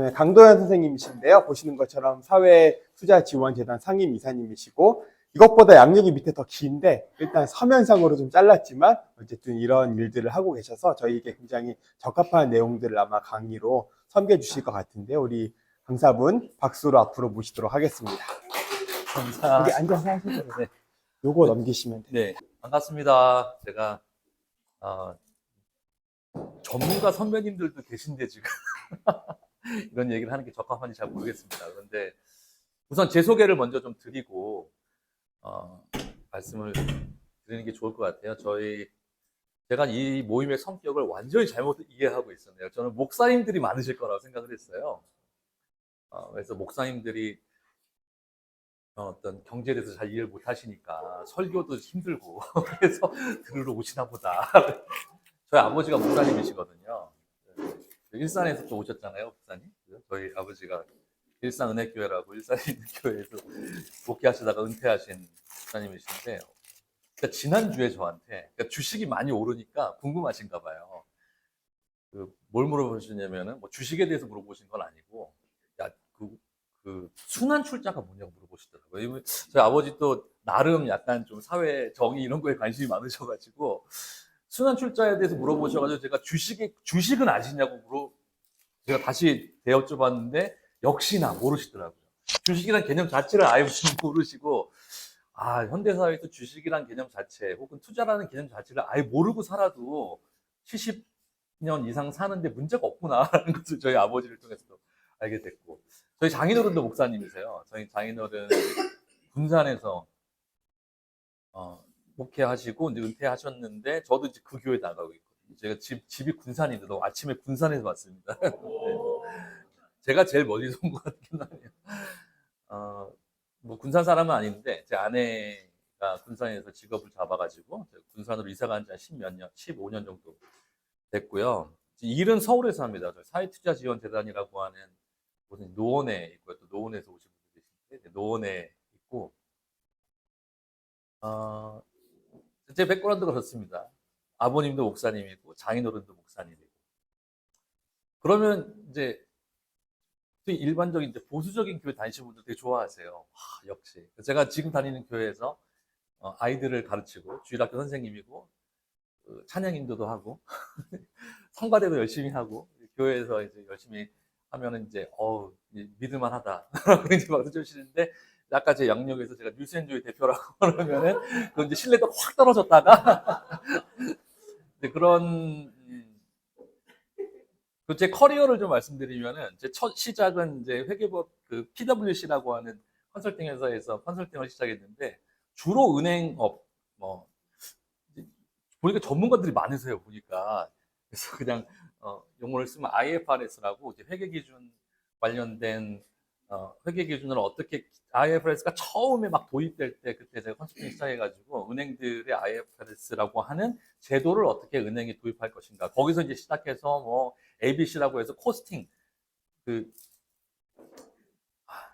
그다음에 강도현 선생님이신데요. 보시는 것처럼 사회투자지원재단 상임이사님이시고, 이것보다 양력이 밑에 더 긴데 일단 서면상으로 좀 잘랐지만 어쨌든 이런 일들을 하고 계셔서 저희에게 굉장히 적합한 내용들을 아마 강의로 섬겨 주실 것 같은데, 우리 강사분 박수로 앞으로 모시도록 하겠습니다. 여기 앉아서 하시죠. 네. 요거 넘기시면 돼요. 네, 반갑습니다. 제가 전문가 선배님들도 계신데 지금 이런 얘기를 하는 게 적합한지 잘 모르겠습니다. 그런데 우선 제 소개를 먼저 좀 드리고 말씀을 드리는 게 좋을 것 같아요. 제가 이 모임의 성격을 완전히 잘못 이해하고 있었네요. 저는 목사님들이 많으실 거라고 생각을 했어요. 그래서 목사님들이 어떤 경제에 대해서 잘 이해를 못 하시니까 설교도 힘들고 그래서 들으러 오시나 보다. 저희 아버지가 목사님이시거든요. 일산에서 또 오셨잖아요, 목사님. 저희 아버지가 일산은혜교회라고 일산은혜교회에서 목회하시다가 은퇴하신 목사님이신데, 그러니까 지난주에 저한테 그러니까 주식이 많이 오르니까 궁금하신가 봐요. 뭘 물어보시냐면은 뭐 주식에 대해서 물어보신 건 아니고, 야, 그 순환 출자가 뭐냐고 물어보시더라고요. 저희 아버지도 나름 약간 좀 사회 정의 이런 거에 관심이 많으셔가지고 순환 출자에 대해서 물어보셔가지고 제가 주식은 아시냐고 제가 다시 되여쭤봤는데 역시나 모르시더라고요. 주식이란 개념 자체를 아예 모르시고, 현대사회에서 주식이란 개념 자체 혹은 투자라는 개념 자체를 아예 모르고 살아도 70년 이상 사는데 문제가 없구나라는 것을 저희 아버지를 통해서도 알게 됐고, 저희 장인어른도 목사님이세요. 저희 장인어른 군산에서 목회하시고 이제 은퇴하셨는데 저도 이제 그 교회 나가고 있거든요. 제가 집이 군산인데 아침에 군산에서 왔습니다. 네. 제가 제일 멀리서 온 것 같긴 하네요. 뭐 군산 사람은 아닌데 제 아내가 군산에서 직업을 잡아가지고 군산으로 이사 간 지 한 15년 정도 됐고요. 일은 서울에서 합니다. 사회투자지원재단이라고 하는 무슨 노원에 있고요. 또 노원에서 오신 분들 계신데 노원에 있고, 제 백그라운드가 그렇습니다. 아버님도 목사님이고 장인어른도 목사님이고. 그러면 이제 일반적인 이제 보수적인 교회 다니시는 분들 되게 좋아하세요. 역시 제가 지금 다니는 교회에서 아이들을 가르치고 주일학교 선생님이고 찬양 인도도 하고 성가대도 열심히 하고 교회에서 이제 열심히 하면은 이제 믿을만하다 이제 막 해주시는데, 아까 제 양력에서 제가 뉴스엔조이 대표라고 그러면은 그 이제 신뢰도가 확 떨어졌다가 그런 제 커리어를 좀 말씀드리면은 제 첫 시작은 이제 회계법 PwC라고 하는 컨설팅 회사에서 컨설팅을 시작했는데 주로 은행업 뭐 보니까 전문가들이 많으세요 보니까. 그래서 그냥 용어를 쓰면 IFRS라고 이제 회계 기준 관련된 회계 기준을 어떻게 IFRS가 처음에 막 도입될 때 그때 제가 컨설팅 시작해가지고 은행들의 IFRS라고 하는 제도를 어떻게 은행이 도입할 것인가, 거기서 이제 시작해서 뭐 ABC라고 해서 코스팅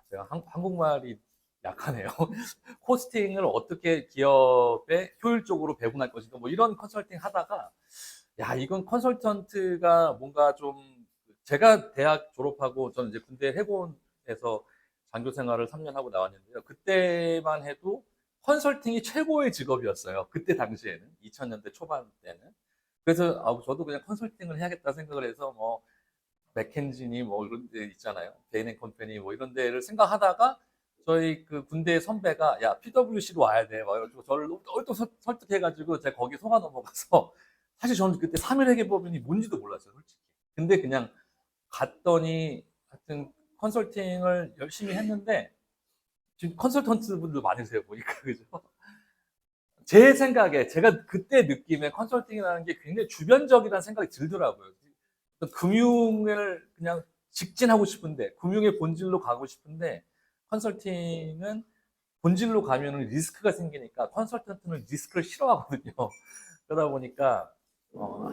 제가 한국말이 약하네요. 코스팅을 어떻게 기업에 효율적으로 배분할 것인가 뭐 이런 컨설팅 하다가 이건 컨설턴트가 뭔가 좀, 제가 대학 졸업하고 저는 이제 군대 해군에서 장교 생활을 3년 하고 나왔는데요. 그때만 해도 컨설팅이 최고의 직업이었어요. 그때 당시에는 2000년대 초반 때는. 그래서 저도 그냥 컨설팅을 해야겠다 생각을 해서 뭐 맥켄지니 뭐 이런 데 있잖아요. 베인앤컴퍼니 뭐 이런 데를 생각하다가 저희 그 군대 선배가 야 PwC로 와야 돼 막 이러고 저를 또 설득해가지고 제가 거기 속아 넘어가서 사실 저는 그때 3일 회계법인이 뭔지도 몰랐어요, 솔직히. 근데 그냥 갔더니 하여튼 컨설팅을 열심히 했는데 지금 컨설턴트 분들 많으세요 보니까. 그죠? 제 생각에 제가 그때 느낌에 컨설팅이라는 게 굉장히 주변적이라는 생각이 들더라고요. 금융을 그냥 직진하고 싶은데, 금융의 본질로 가고 싶은데, 컨설팅은 본질로 가면은 리스크가 생기니까 컨설턴트는 리스크를 싫어하거든요. 그러다 보니까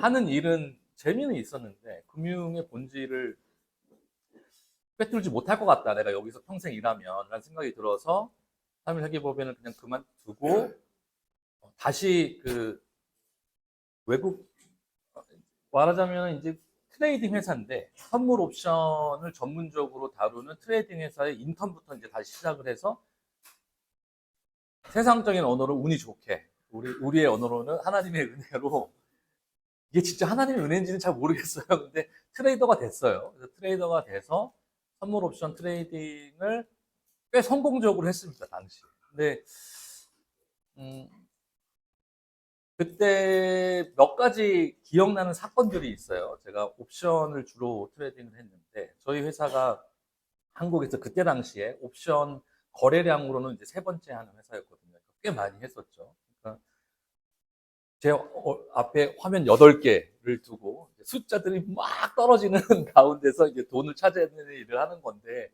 하는 일은 재미는 있었는데 금융의 본질을 꿰뚫지 못할 것 같다, 내가 여기서 평생 일하면 라는 생각이 들어서 3일 회계법인을 그냥 그만두고 다시 외국, 말하자면 이제 트레이딩 회사인데 선물 옵션을 전문적으로 다루는 트레이딩 회사의 인턴부터 이제 다시 시작을 해서 세상적인 언어로 운이 좋게 우리의 언어로는 하나님의 은혜로 이게 진짜 하나님의 은혜인지는 잘 모르겠어요. 근데 트레이더가 됐어요. 그래서 트레이더가 돼서 선물 옵션 트레이딩을 꽤 성공적으로 했습니다, 당시. 근데 그때 몇 가지 기억나는 사건들이 있어요. 제가 옵션을 주로 트레이딩을 했는데 저희 회사가 한국에서 그때 당시에 옵션 거래량으로는 이제 세 번째 하는 회사였거든요. 꽤 많이 했었죠. 그러니까 제 앞에 화면 8개를 두고 숫자들이 막 떨어지는 가운데서 이제 돈을 찾아내는 일을 하는 건데,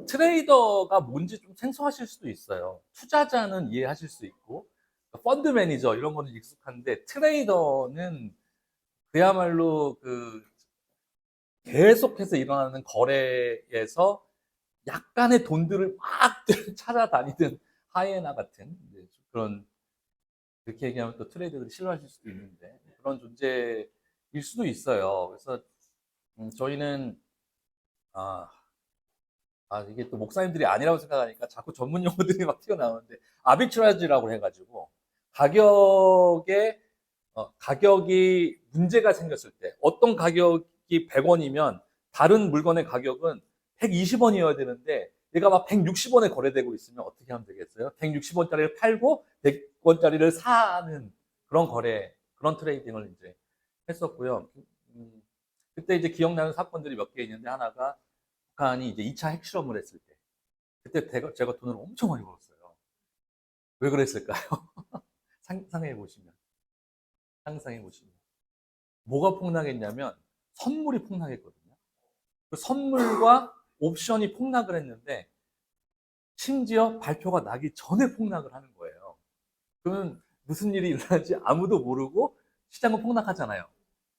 트레이더가 뭔지 좀 생소하실 수도 있어요. 투자자는 이해하실 수 있고, 펀드 매니저 이런 거는 익숙한데, 트레이더는 그야말로 계속해서 일어나는 거래에서 약간의 돈들을 막 찾아다니는 하이에나 같은 그런, 그렇게 얘기하면 또 트레이더들이 싫어하실 수도 있는데 그런 존재일 수도 있어요. 그래서 저희는 이게 또 목사님들이 아니라고 생각하니까 자꾸 전문 용어들이 막 튀어나오는데, 아비트라지라고 해가지고 가격이 문제가 생겼을 때, 어떤 가격이 100원이면 다른 물건의 가격은 120원이어야 되는데 얘가 막 160원에 거래되고 있으면 어떻게 하면 되겠어요? 160원짜리를 팔고 100원짜리를 사는 그런 트레이딩을 이제 했었고요. 그때 이제 기억나는 사건들이 몇 개 있는데, 하나가 북한이 이제 2차 핵실험을 했을 때, 그때 제가 돈을 엄청 많이 벌었어요. 왜 그랬을까요? 상상해 보시면. 뭐가 폭락했냐면 선물이 폭락했거든요. 그 선물과 옵션이 폭락을 했는데 심지어 발표가 나기 전에 폭락을 하는 거예요. 그러면 무슨 일이 일어나는지 아무도 모르고 시장은 폭락하잖아요.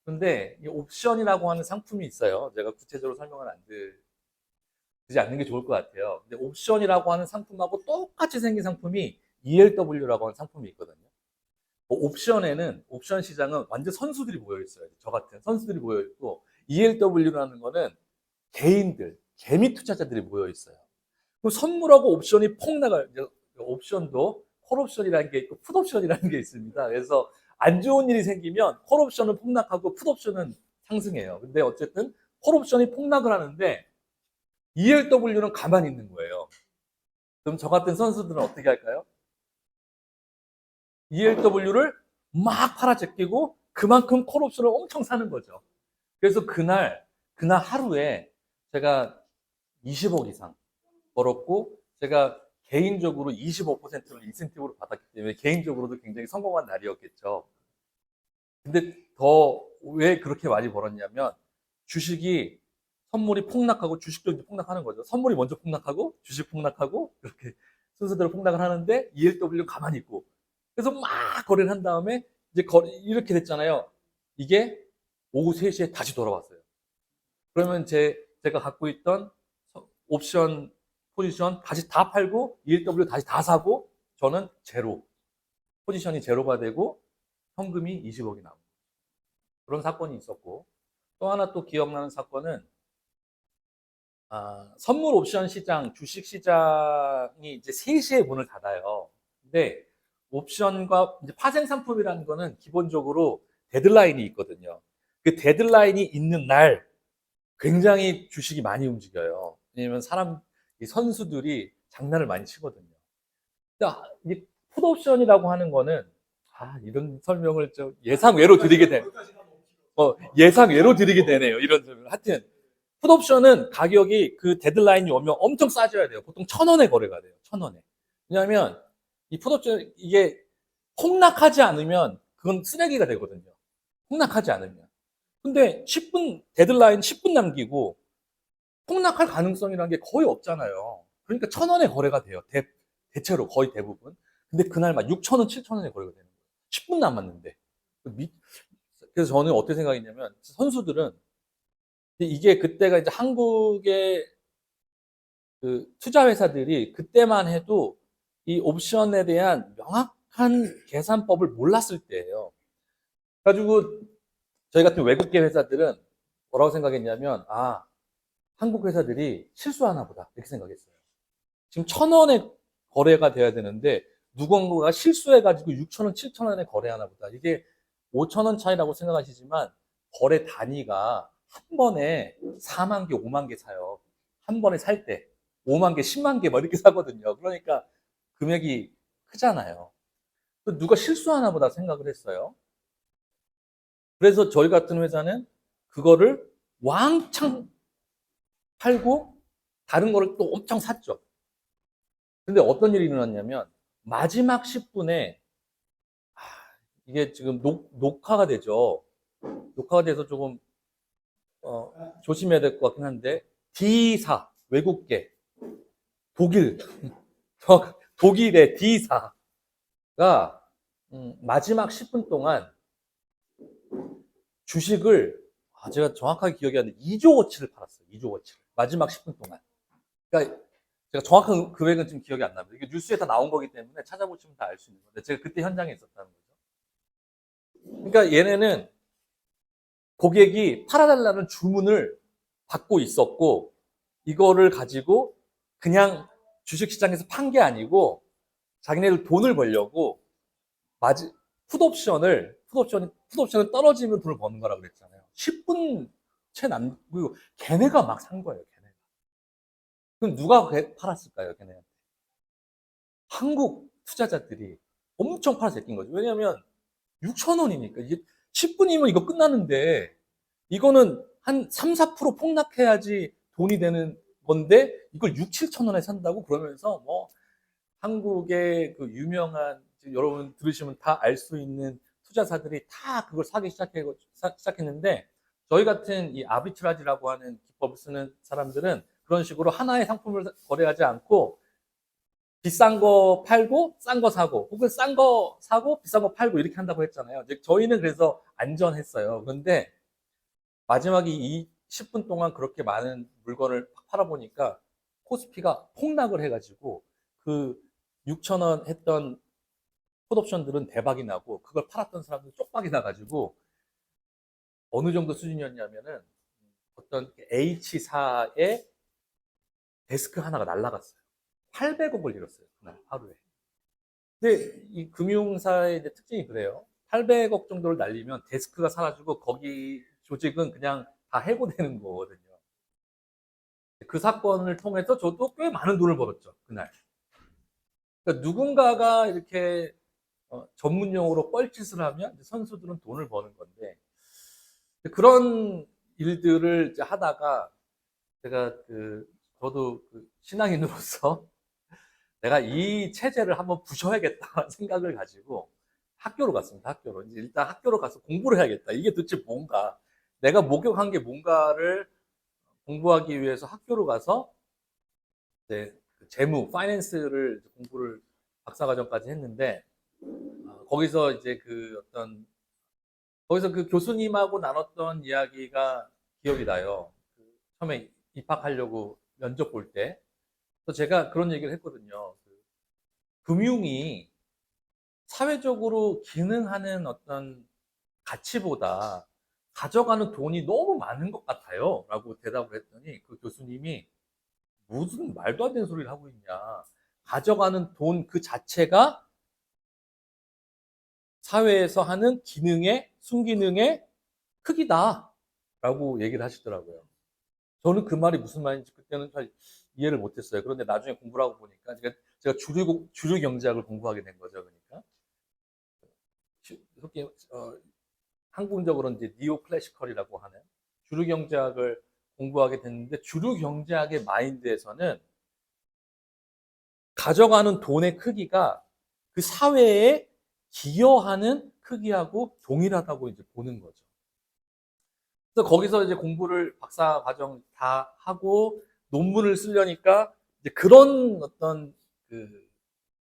근데 이 옵션이라고 하는 상품이 있어요. 제가 구체적으로 설명을 드리지 않는 게 좋을 것 같아요. 근데 옵션이라고 하는 상품하고 똑같이 생긴 상품이 ELW라고 하는 상품이 있거든요. 옵션 시장은 완전 선수들이 모여 있어요. 저 같은 선수들이 모여 있고, ELW라는 거는 개미 투자자들이 모여 있어요. 그 선물하고 옵션이 옵션도 콜옵션이라는 게 있고 풋옵션이라는 게 있습니다. 그래서 안 좋은 일이 생기면 콜옵션은 폭락하고 풋옵션은 상승해요. 근데 어쨌든 콜옵션이 폭락을 하는데 ELW는 가만히 있는 거예요. 그럼 저 같은 선수들은 어떻게 할까요? ELW를 막 팔아제끼고 그만큼 콜옵션을 엄청 사는 거죠. 그래서 그날 하루에 제가 20억 이상 벌었고, 제가 개인적으로 25%를 인센티브로 받았기 때문에 개인적으로도 굉장히 성공한 날이었겠죠. 근데 왜 그렇게 많이 벌었냐면, 주식이 선물이 폭락하고 주식도 이제 폭락하는 거죠. 선물이 먼저 폭락하고 주식 폭락하고 이렇게 순서대로 폭락을 하는데 ELW는 가만히 있고, 그래서 막 거래를 한 다음에 이제 이렇게 됐잖아요. 이게 오후 3시에 다시 돌아왔어요. 그러면 제가 갖고 있던 옵션 포지션 다시 다 팔고 ELW 다시 다 사고, 저는 포지션이 제로가 되고 현금이 20억이 나오고, 그런 사건이 있었고, 또 하나 또 기억나는 사건은 선물 옵션 시장, 주식 시장이 이제 3시에 문을 닫아요. 근데 옵션과 이제 파생 상품이라는 거는 기본적으로 데드라인이 있거든요. 그 데드라인이 있는 날 굉장히 주식이 많이 움직여요. 왜냐면 이 선수들이 장난을 많이 치거든요. 이 풋옵션이라고 하는 거는, 이런 설명을 좀 예상외로 드리게 되네요. 이런 설명. 하여튼 풋옵션은 가격이 그 데드라인이 오면 엄청 싸져야 돼요. 보통 1,000원에 거래가 돼요. 1,000원에. 왜냐하면 이 풋옵션, 이게 폭락하지 않으면 그건 쓰레기가 되거든요. 폭락하지 않으면. 근데 데드라인 10분 남기고 폭락할 가능성이라는 게 거의 없잖아요. 그러니까 1,000원에 거래가 돼요. 대체로 거의 대부분. 근데 그날 막 6,000원, 7,000원에 거래가 되는 거예요. 10분 남았는데. 그래서 저는 어떻게 생각했냐면, 선수들은 이게 그때가 이제 한국의 그 투자 회사들이 그때만 해도 이 옵션에 대한 명확한 계산법을 몰랐을 때예요. 그래가지고 저희 같은 외국계 회사들은 뭐라고 생각했냐면, 아, 한국 회사들이 실수하나 보다. 이렇게 생각했어요. 지금 1,000원에 거래가 돼야 되는데, 누군가가 실수해가지고 6,000원, 7,000원에 거래하나 보다. 이게 5,000원 차이라고 생각하시지만, 거래 단위가 한 번에 4만 개, 5만 개 사요. 한 번에 살 때. 5만 개, 10만 개, 뭐 이렇게 사거든요. 그러니까 금액이 크잖아요. 누가 실수하나 보다 생각을 했어요. 그래서 저희 같은 회사는 그거를 왕창 팔고 다른 거를 또 엄청 샀죠. 근데 어떤 일이 일어났냐면 마지막 10분에 이게 지금 녹화가 되죠. 녹화가 돼서 조금 조심해야 될 것 같긴 한데 D사 외국계 독일 독일의 D사가 마지막 10분 동안 주식을 제가 정확하게 기억이 안 나는데 2조어치를 팔았어요. 2조어치를 마지막 10분 동안. 그러니까 제가 정확한 금액은 지금 기억이 안 납니다. 이게 뉴스에 다 나온 거기 때문에 찾아보시면 다 알 수 있는 건데 제가 그때 현장에 있었다는 거죠. 그러니까 얘네는 고객이 팔아달라는 주문을 받고 있었고 이거를 가지고 그냥 주식시장에서 판 게 아니고 자기네들 돈을 벌려고 풋옵션을 떨어지면 돈을 버는 거라고 그랬잖아요. 10분 채 남고 걔네가 막 산 거예요. 걔네가. 그럼 누가 팔았을까요? 걔네한테. 한국 투자자들이 엄청 팔아서 낀 거죠. 왜냐하면 6,000원이니까 이게 10분이면 이거 끝나는데 이거는 한 3, 4% 폭락해야지 돈이 되는 건데 이걸 6, 7천 원에 산다고 그러면서 뭐 한국의 그 유명한 여러분 들으시면 다 알 수 있는 투자사들이 다 그걸 사기 시작했는데 저희 같은 이 아비트라지라고 하는 기법을 쓰는 사람들은 그런 식으로 하나의 상품을 거래하지 않고 비싼 거 팔고 싼 거 사고 혹은 싼 거 사고 비싼 거 팔고 이렇게 한다고 했잖아요. 저희는 그래서 안전했어요. 그런데 마지막에 이 10분 동안 그렇게 많은 물건을 팔아보니까 코스피가 폭락을 해가지고 그 6,000원 했던 풋옵션들은 대박이 나고 그걸 팔았던 사람들은 쪽박이 나가지고 어느 정도 수준이었냐면은 어떤 H사의 데스크 하나가 날라갔어요. 800억을 잃었어요. 그날 하루에. 근데 이 금융사의 특징이 그래요. 800억 정도를 날리면 데스크가 사라지고 거기 조직은 그냥 다 해고되는 거거든요. 그 사건을 통해서 저도 꽤 많은 돈을 벌었죠. 그날. 그러니까 누군가가 이렇게 전문 용어로 뻘짓을 하면 선수들은 돈을 버는 건데 그런 일들을 이제 하다가 제가 저도 신앙인으로서 내가 이 체제를 한번 부셔야겠다는 생각을 가지고 학교로 갔습니다. 학교로. 이제 일단 학교로 가서 공부를 해야겠다. 이게 도대체 뭔가. 내가 목격한 게 뭔가를 공부하기 위해서 학교로 가서 이제 재무, 파이낸스를 공부를 박사과정까지 했는데 거기서 이제 거기서 그 교수님하고 나눴던 이야기가 기억이 나요. 처음에 입학하려고 면접 볼 때. 그래서 제가 그런 얘기를 했거든요. 금융이 사회적으로 기능하는 어떤 가치보다 가져가는 돈이 너무 많은 것 같아요. 라고 대답을 했더니 그 교수님이 무슨 말도 안 되는 소리를 하고 있냐. 가져가는 돈 그 자체가 사회에서 하는 기능의, 순기능의 크기다. 라고 얘기를 하시더라고요. 저는 그 말이 무슨 말인지 그때는 잘 이해를 못했어요. 그런데 나중에 공부를 하고 보니까 제가 주류 경제학을 공부하게 된 거죠. 그러니까. 이렇게, 한국적으로는 이제 니오 클래시컬이라고 하는 주류 경제학을 공부하게 됐는데 주류 경제학의 마인드에서는 가져가는 돈의 크기가 그 사회에 기여하는 크기하고 동일하다고 이제 보는 거죠. 그래서 거기서 이제 공부를 박사 과정 다 하고 논문을 쓰려니까 이제 그런 어떤 그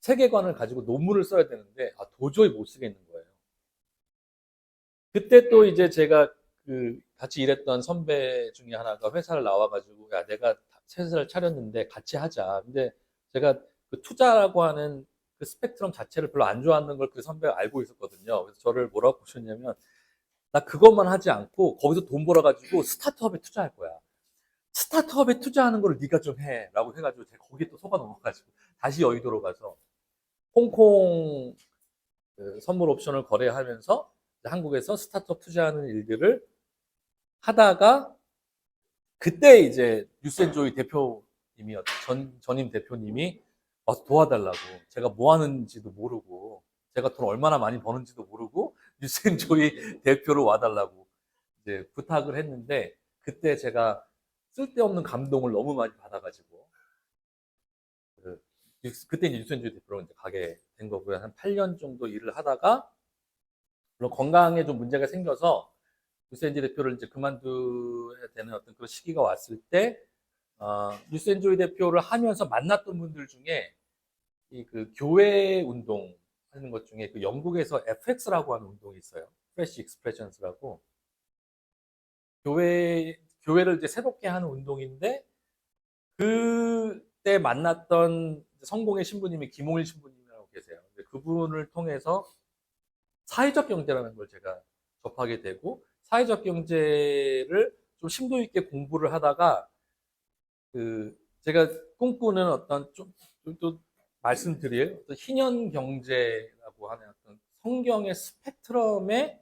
세계관을 가지고 논문을 써야 되는데 도저히 못 쓰겠는 거예요. 그때 또 이제 제가 같이 일했던 선배 중에 하나가 회사를 나와가지고 야 내가 회사를 차렸는데 같이 하자. 근데 제가 그 투자라고 하는 그 스펙트럼 자체를 별로 안 좋아하는 걸 그 선배가 알고 있었거든요. 그래서 저를 뭐라고 보셨냐면 나 그것만 하지 않고 거기서 돈 벌어가지고 스타트업에 투자할 거야. 스타트업에 투자하는 걸 네가 좀 해라고 해가지고 제가 거기에 또 속아 넘어가지고 다시 여의도로 가서 홍콩 그 선물 옵션을 거래하면서 한국에서 스타트업 투자하는 일들을 하다가 그때 이제 뉴스앤조이 대표님이 전임 대표님이 와서 도와달라고, 제가 뭐 하는지도 모르고 제가 돈 얼마나 많이 버는지도 모르고 뉴스앤조이 대표로 와달라고 이제 부탁을 했는데, 그때 제가 쓸데없는 감동을 너무 많이 받아가지고 그때 이제 뉴스앤조이 대표로 이제 가게 된 거고요. 한 8년 정도 일을 하다가 물론 건강에 좀 문제가 생겨서 뉴스엔조이 대표를 이제 그만둬야 되는 어떤 그런 시기가 왔을 때, 뉴스엔조이 대표를 하면서 만났던 분들 중에 이 그 교회 운동 하는 것 중에 그 영국에서 FX라고 하는 운동이 있어요. 프레시 익스프레션스라고. 교회를 이제 새롭게 하는 운동인데, 그때 만났던 성공의 신부님이 김홍일 신부님이라고 계세요. 그분을 통해서 사회적 경제라는 걸 제가 접하게 되고, 사회적 경제를 좀 심도 있게 공부를 하다가 그 제가 꿈꾸는 어떤 좀 또 말씀드릴 어떤 희년 경제라고 하는 어떤 성경의 스펙트럼에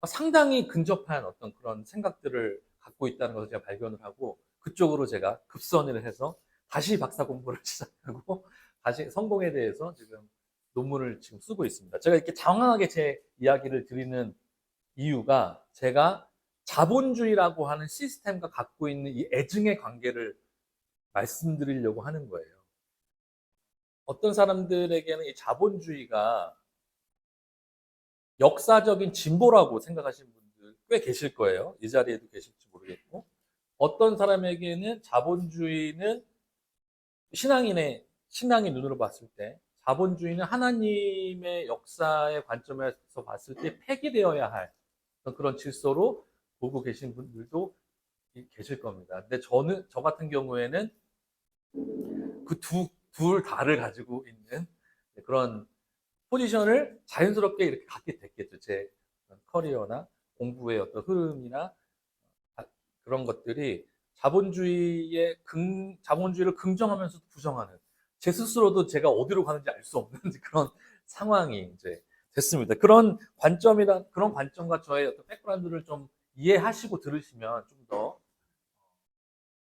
상당히 근접한 어떤 그런 생각들을 갖고 있다는 것을 제가 발견을 하고, 그쪽으로 제가 급선을 해서 다시 박사 공부를 시작하고 다시 성공에 대해서 지금 논문을 지금 쓰고 있습니다. 제가 이렇게 장황하게 제 이야기를 드리는 이유가, 제가 자본주의라고 하는 시스템과 갖고 있는 이 애증의 관계를 말씀드리려고 하는 거예요. 어떤 사람들에게는 이 자본주의가 역사적인 진보라고 생각하시는 분들 꽤 계실 거예요. 이 자리에도 계실지 모르겠고, 어떤 사람에게는 자본주의는 신앙의 눈으로 봤을 때 자본주의는 하나님의 역사의 관점에서 봤을 때 폐기되어야 할 그런 질서로 보고 계신 분들도 계실 겁니다. 근데 저 같은 경우에는 그 둘 다를 가지고 있는 그런 포지션을 자연스럽게 이렇게 갖게 됐겠죠. 제 커리어나 공부의 어떤 흐름이나 그런 것들이 자본주의를 긍정하면서도 부정하는, 제 스스로도 제가 어디로 가는지 알 수 없는 그런 상황이 이제 됐습니다. 그런 관점과 저의 어떤 백그라운드를 좀 이해하시고 들으시면 좀 더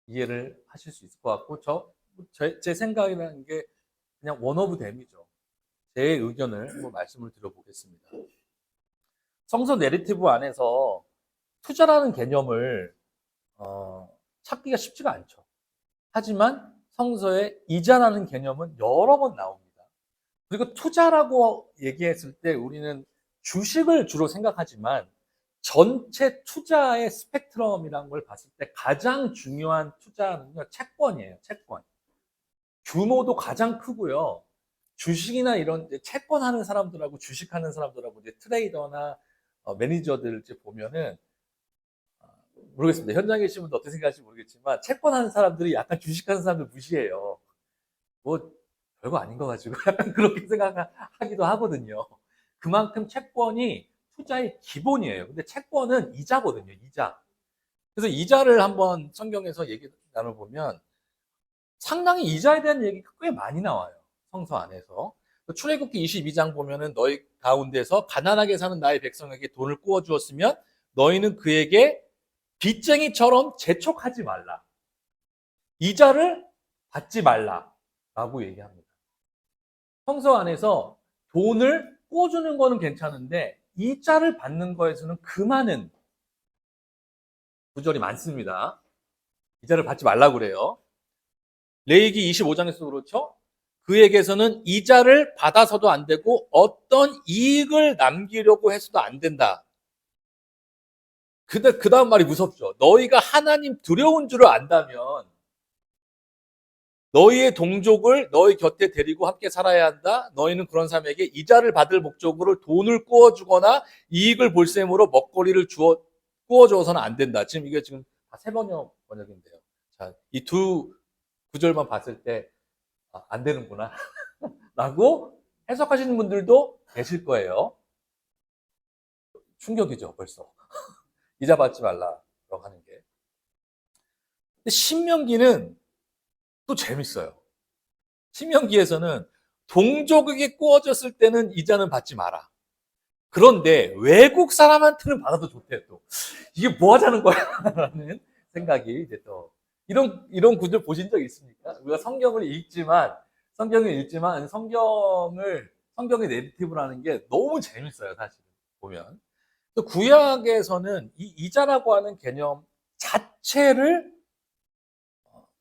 이해를 하실 수 있을 것 같고, 제 생각이라는 게 그냥 원 오브 댐이죠. 제 의견을 한번 말씀을 드려보겠습니다. 성서 내러티브 안에서 투자라는 개념을 찾기가 쉽지가 않죠. 하지만 성서에 이자라는 개념은 여러 번 나옵니다. 그리고 투자라고 얘기했을 때 우리는 주식을 주로 생각하지만, 전체 투자의 스펙트럼이라는 걸 봤을 때 가장 중요한 투자는요, 채권이에요. 채권. 규모도 가장 크고요. 주식이나 이런 채권 하는 사람들하고 주식하는 사람들하고 이제 트레이더나 매니저들 이제 보면은, 모르겠습니다. 현장에 계신 분들 어떻게 생각하실지 모르겠지만, 채권 하는 사람들이 약간 주식하는 사람들 무시해요. 뭐 별거 아닌 거 가지고 약간 그렇게 생각하기도 하거든요. 그만큼 채권이 투자의 기본이에요. 근데 채권은 이자거든요. 이자. 그래서 이자를 한번 성경에서 얘기 나눠보면 상당히 이자에 대한 얘기가 꽤 많이 나와요. 성서 안에서. 출애굽기 22장 보면은 너희 가운데서 가난하게 사는 나의 백성에게 돈을 꾸어 주었으면 너희는 그에게 빚쟁이처럼 재촉하지 말라. 이자를 받지 말라라고 얘기합니다. 성서 안에서 돈을 꾸어주는 거는 괜찮은데 이자를 받는 거에서는 그 많은 구절이 많습니다. 이자를 받지 말라고 그래요. 레위기 25장에서도 그렇죠. 그에게서는 이자를 받아서도 안 되고 어떤 이익을 남기려고 해서도 안 된다. 근데 그 다음 말이 무섭죠. 너희가 하나님 두려운 줄을 안다면 너희의 동족을 너희 곁에 데리고 함께 살아야 한다. 너희는 그런 사람에게 이자를 받을 목적으로 돈을 꾸어주거나 이익을 볼셈으로 먹거리를 꾸어줘서는 안 된다. 이게 지금 다 세 번역인데요. 자, 이 두 구절만 봤을 때 안 되는구나 라고 해석하시는 분들도 계실 거예요. 충격이죠, 벌써. 이자 받지 말라고 하는 게. 근데 신명기는 또 재밌어요. 신명기에서는 동족에게 꾸어졌을 때는 이자는 받지 마라. 그런데 외국 사람한테는 받아도 좋대 또. 이게 뭐 하자는 거야? 라는 생각이 이제 또 이런 구절 보신 적 있습니까? 우리가 성경의 내러티브라는 게 너무 재밌어요, 사실 보면. 또 구약에서는 이 이자라고 하는 개념 자체를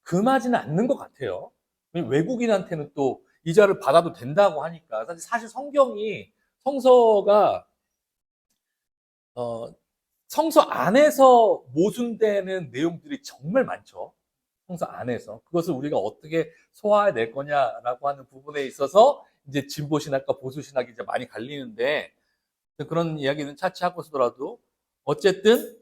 금하지는 않는 것 같아요. 외국인한테는 또 이자를 받아도 된다고 하니까 사실 성서가 성서 안에서 모순되는 내용들이 정말 많죠. 성서 안에서 그것을 우리가 어떻게 소화해낼 거냐라고 하는 부분에 있어서 이제 진보 신학과 보수 신학이 이제 많이 갈리는데 그런 이야기는 차치하고 서더라도 어쨌든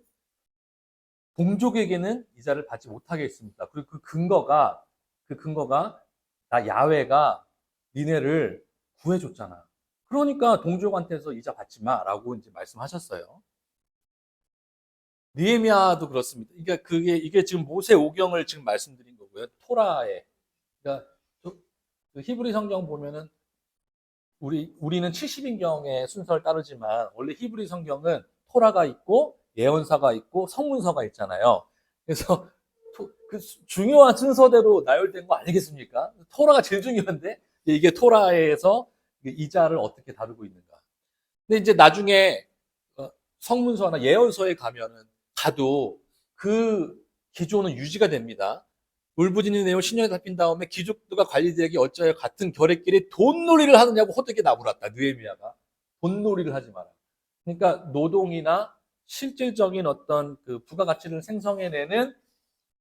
동족에게는 이자를 받지 못하게 했습니다. 그리고 그 근거가 나 야훼가 니네를 구해줬잖아. 그러니까 동족한테서 이자 받지 마라고 이제 말씀하셨어요. 느헤미야도 그렇습니다. 이게 지금 모세 오경을 지금 말씀드린 거고요. 토라에. 그러니까 그 히브리 성경 보면은 우리는 70인경의 순서를 따르지만 원래 히브리 성경은 토라가 있고 예언서가 있고 성문서가 있잖아요. 그래서 그 중요한 순서대로 나열된 거 아니겠습니까? 토라가 제일 중요한데 이게 토라에서 이자를 어떻게 다루고 있는가. 근데 이제 나중에 성문서나 예언서에 가도 그 기조는 유지가 됩니다. 울부짖는 내용 신령에 잡힌 다음에 귀족들과 관리들에게 어찌하여 같은 결의끼리 돈놀이를 하느냐고 호되게 나무랐다. 느헤미야가 돈놀이를 하지 마라. 그러니까 노동이나 실질적인 어떤 그 부가가치를 생성해내는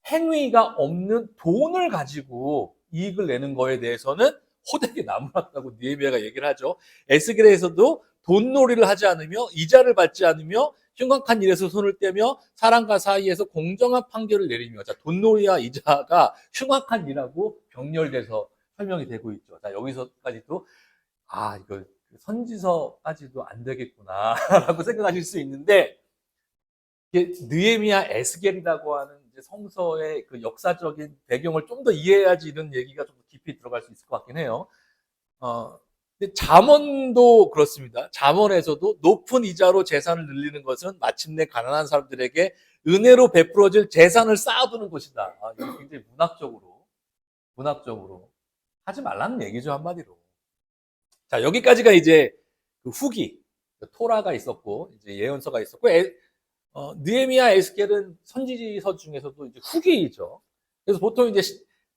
행위가 없는 돈을 가지고 이익을 내는 거에 대해서는 호되게 나무랐다고 느헤미야가 얘기를 하죠. 에스겔에서도 돈놀이를 하지 않으며 이자를 받지 않으며 흉악한 일에서 손을 떼며 사람과 사이에서 공정한 판결을 내리며, 자, 돈놀이와 이자가 흉악한 일하고 병렬돼서 설명이 되고 있죠. 자, 여기서까지도 이거 선지서까지도 안 되겠구나라고 생각하실 수 있는데, 이게 느헤미야 에스겔이라고 하는 이제 성서의 그 역사적인 배경을 좀 더 이해해야지 이런 얘기가 좀 더 깊이 들어갈 수 있을 것 같긴 해요. 근데 잠언도 그렇습니다. 잠언에서도 높은 이자로 재산을 늘리는 것은 마침내 가난한 사람들에게 은혜로 베풀어질 재산을 쌓아두는 것이다. 이거 굉장히 문학적으로 하지 말라는 얘기죠, 한마디로. 자, 여기까지가 이제 그 후기, 토라가 있었고 이제 예언서가 있었고 느헤미야 에스겔은 선지서 중에서도 이제 후기이죠. 그래서 보통 이제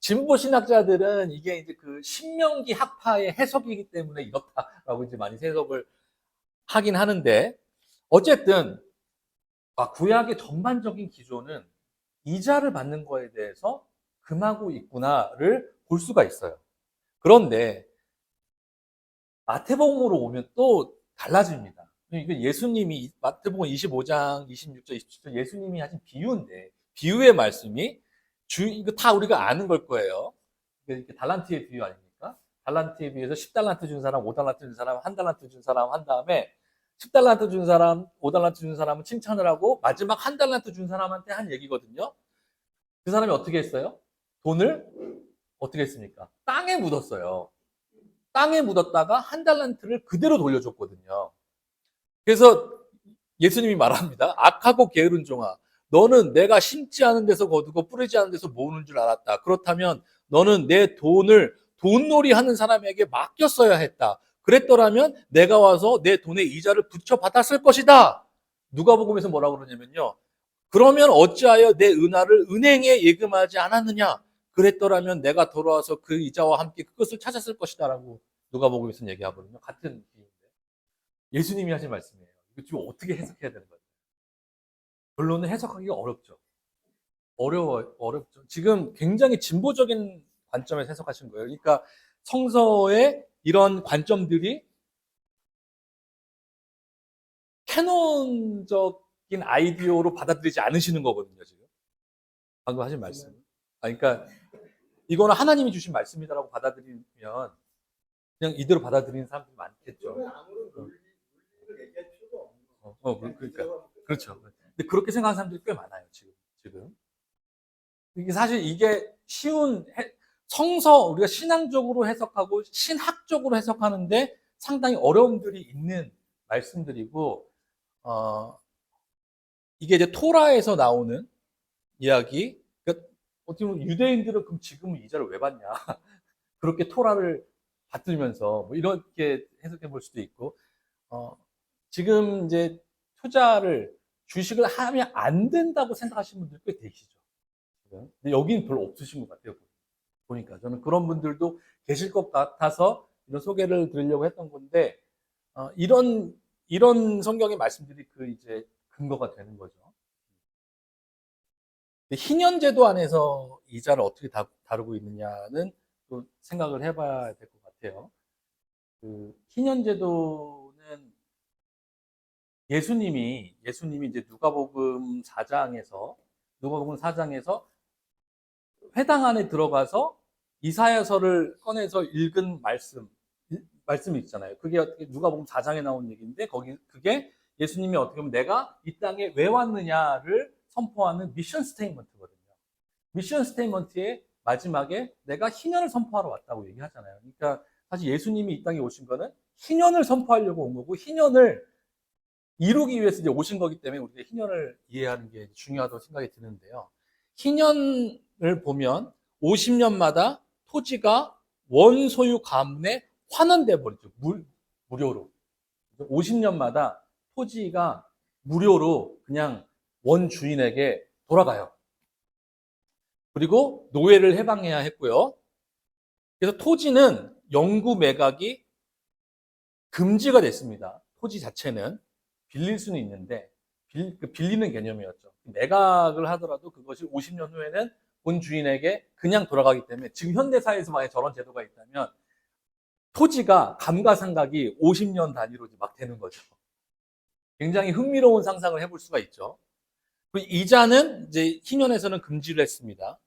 진보 신학자들은 이게 이제 그 신명기 학파의 해석이기 때문에 이렇다라고 이제 많이 해석을 하긴 하는데, 어쨌든 구약의 전반적인 기조는 이자를 받는 거에 대해서 금하고 있구나를 볼 수가 있어요. 그런데 마태복음으로 오면 또 달라집니다. 이거 예수님이 마태복음 25장, 26절, 27절 예수님이 하신 비유인데, 비유의 말씀이 이거 다 우리가 아는 걸 거예요. 이렇게 달란트의 비유 아닙니까? 달란트에 비해서 10달란트 준 사람, 5달란트 준 사람, 1달란트 준 사람 한 다음에 10달란트 준 사람, 5달란트 준 사람은 칭찬을 하고 마지막 1달란트 준 사람한테 한 얘기거든요. 그 사람이 어떻게 했어요? 돈을 어떻게 했습니까? 땅에 묻었어요. 땅에 묻었다가 1달란트를 그대로 돌려줬거든요. 그래서 예수님이 말합니다. 악하고 게으른 종아, 너는 내가 심지 않은 데서 거두고 뿌리지 않은 데서 모으는 줄 알았다. 그렇다면 너는 내 돈을 돈놀이 하는 사람에게 맡겼어야 했다. 그랬더라면 내가 와서 내 돈의 이자를 붙여받았을 것이다. 누가복음에서 뭐라고 그러냐면요. 그러면 어찌하여 내 은하를 은행에 예금하지 않았느냐. 그랬더라면 내가 돌아와서 그 이자와 함께 그것을 찾았을 것이다. 라고 누가복음에서는 얘기하거든요. 같은 비유인데. 예수님이 하신 말씀이에요. 이거 지금 어떻게 해석해야 되는 거예요? 결론은 해석하기가 어렵죠. 어렵죠. 지금 굉장히 진보적인 관점에서 해석하신 거예요. 그러니까 성서의 이런 관점들이 캐논적인 아이디어로 받아들이지 않으시는 거거든요, 지금. 방금 하신 말씀. 그러니까 이거는 하나님이 주신 말씀이다라고 받아들이면 그냥 이대로 받아들이는 사람들이 많겠죠. 그러니까. 그렇죠. 근데 그렇게 생각하는 사람들이 꽤 많아요, 지금. 이게 사실 이게 쉬운 우리가 신앙적으로 해석하고 신학적으로 해석하는데 상당히 어려움들이 있는 말씀들이고, 이게 이제 토라에서 나오는 이야기. 그러니까 어떻게 보면 유대인들은 그럼 지금은 이자를 왜 받냐? 그렇게 토라를 받들면서 뭐 이렇게 해석해 볼 수도 있고, 지금 이제 주식을 하면 안 된다고 생각하시는 분들 꽤 계시죠. 근데 여기는 별로 없으신 것 같아요. 보니까 저는 그런 분들도 계실 것 같아서 이런 소개를 드리려고 했던 건데, 이런 성경의 말씀들이 그 이제 근거가 되는 거죠. 희년제도 안에서 이자를 어떻게 다루고 있느냐는 또 생각을 해봐야 될 것 같아요. 그 희년제도는 예수님이 이제 누가복음 4장에서 회당 안에 들어가서 이사야서를 꺼내서 읽은 말씀이 있잖아요. 그게 누가복음 4장에 나온 얘기인데 그게 예수님이 어떻게 보면 내가 이 땅에 왜 왔느냐를 선포하는 미션 스테이트먼트거든요. 미션 스테이트먼트의 마지막에 내가 희년을 선포하러 왔다고 얘기하잖아요. 그러니까 사실 예수님이 이 땅에 오신 거는 희년을 선포하려고 온 거고 희년을 이루기 위해서 이제 오신 거기 때문에 우리가 희년을 이해하는 게 중요하다고 생각이 드는데요. 희년을 보면 50년마다 토지가 원소유 가문에 환원돼 버리죠. 무료로. 50년마다 토지가 무료로 그냥 원 주인에게 돌아가요. 그리고 노예를 해방해야 했고요. 그래서 토지는 영구 매각이 금지가 됐습니다. 토지 자체는 빌릴 수는 있는데 빌리는 개념이었죠. 매각을 하더라도 그것이 50년 후에는 본 주인에게 그냥 돌아가기 때문에 지금 현대사회에서 만약 저런 제도가 있다면 토지가 감가상각이 50년 단위로 막 되는 거죠. 굉장히 흥미로운 상상을 해볼 수가 있죠. 이자는 이제 희년에서는 금지를 했습니다.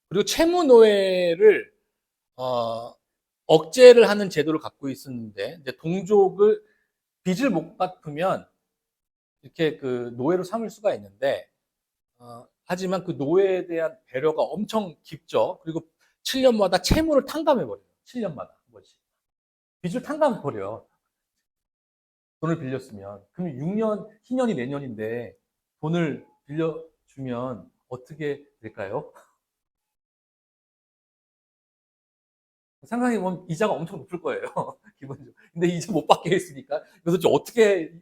그리고 채무노예를 억제를 하는 제도를 갖고 있었는데 이제 동족을 빚을 못 갚으면 이렇게 그 노예로 삼을 수가 있는데 하지만 그 노예에 대한 배려가 엄청 깊죠. 그리고 7년마다 채무를 탕감해버려요. 7년마다 한 번씩. 빚을 탕감해버려. 돈을 빌렸으면. 그럼 6년, 희년이 내년인데 돈을 빌려주면 어떻게 될까요? 상상해보면 이자가 엄청 높을 거예요. 기본적으로. 근데 이자 못 받게 했으니까. 그래서 어떻게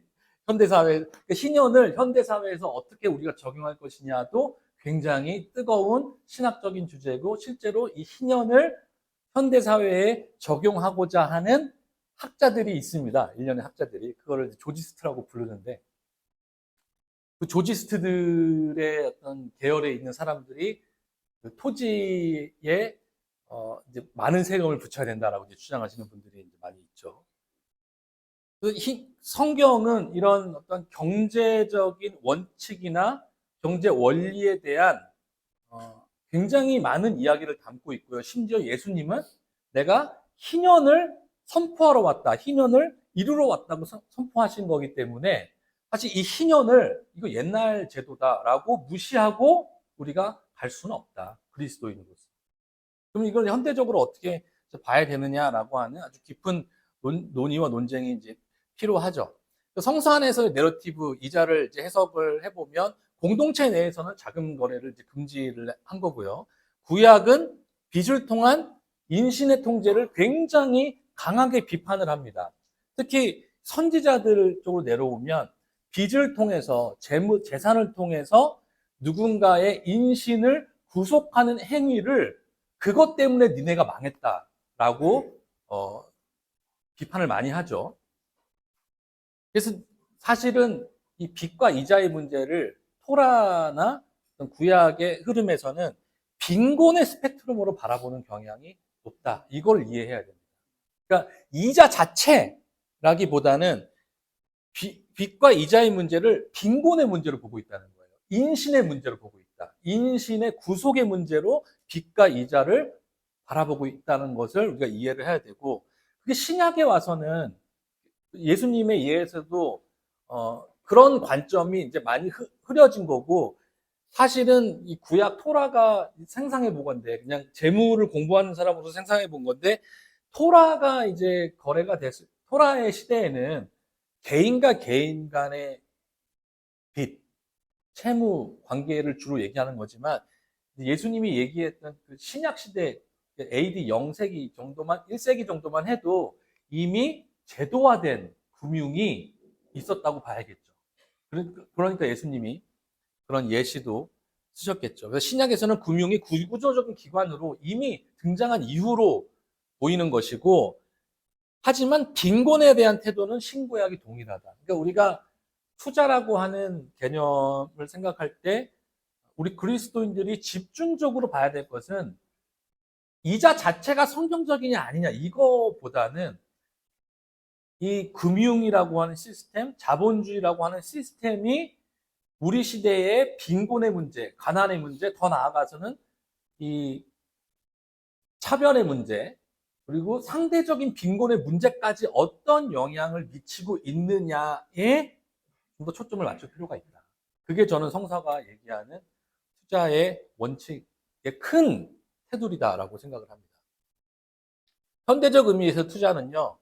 희년을 현대사회에서 어떻게 우리가 적용할 것이냐도 굉장히 뜨거운 신학적인 주제고, 실제로 이 희년을 현대사회에 적용하고자 하는 학자들이 있습니다. 일련의 학자들이. 그거를 조지스트라고 부르는데, 그 조지스트들의 어떤 계열에 있는 사람들이 그 토지에 이제 많은 세금을 붙여야 된다라고 이제 주장하시는 분들이 이제 많이 있죠. 성경은 이런 어떤 경제적인 원칙이나 경제 원리에 대한 굉장히 많은 이야기를 담고 있고요. 심지어 예수님은 내가 희년을 선포하러 왔다, 희년을 이루러 왔다고 선포하신 거기 때문에 사실 이 희년을 이거 옛날 제도다라고 무시하고 우리가 갈 수는 없다. 그리스도인으로서. 그럼 이걸 현대적으로 어떻게 봐야 되느냐라고 하는 아주 깊은 논의와 논쟁이 이제 필요하죠. 성서 안에서의 내러티브 이자를 이제 해석을 해보면 공동체 내에서는 자금 거래를 이제 금지를 한 거고요. 구약은 빚을 통한 인신의 통제를 굉장히 강하게 비판을 합니다. 특히 선지자들 쪽으로 내려오면 빚을 통해서 재산을 통해서 누군가의 인신을 구속하는 행위를 그것 때문에 니네가 망했다라고 비판을 많이 하죠. 그래서 사실은 이 빚과 이자의 문제를 토라나 구약의 흐름에서는 빈곤의 스펙트럼으로 바라보는 경향이 높다. 이걸 이해해야 됩니다. 그러니까 이자 자체라기보다는 빚과 이자의 문제를 빈곤의 문제로 보고 있다는 거예요. 인신의 문제로 보고 있다. 인신의 구속의 문제로 빚과 이자를 바라보고 있다는 것을 우리가 이해를 해야 되고, 그게 신약에 와서는 예수님의 예에서도 그런 관점이 이제 많이 흐려진 거고, 사실은 이 구약 토라가 생상해 본 건데, 그냥 재물을 공부하는 사람으로서 생상해 본 건데, 토라가 이제 거래가 됐을, 토라의 시대에는 개인과 개인 간의 빚, 채무 관계를 주로 얘기하는 거지만, 예수님이 얘기했던 그 신약 시대 AD 0세기 정도만, 1세기 정도만 해도 이미 제도화된 금융이 있었다고 봐야겠죠. 그러니까 예수님이 그런 예시도 쓰셨겠죠. 그래서 신약에서는 금융이 구조적인 기관으로 이미 등장한 이후로 보이는 것이고, 하지만 빈곤에 대한 태도는 신구약이 동일하다. 그러니까 우리가 투자라고 하는 개념을 생각할 때 우리 그리스도인들이 집중적으로 봐야 될 것은 이자 자체가 성경적이냐 아니냐 이거보다는 이 금융이라고 하는 시스템, 자본주의라고 하는 시스템이 우리 시대의 빈곤의 문제, 가난의 문제, 더 나아가서는 이 차별의 문제, 그리고 상대적인 빈곤의 문제까지 어떤 영향을 미치고 있느냐에 좀 더 초점을 맞출 필요가 있다. 그게 저는 성사가 얘기하는 투자의 원칙의 큰 테두리다라고 생각을 합니다. 현대적 의미에서 투자는요,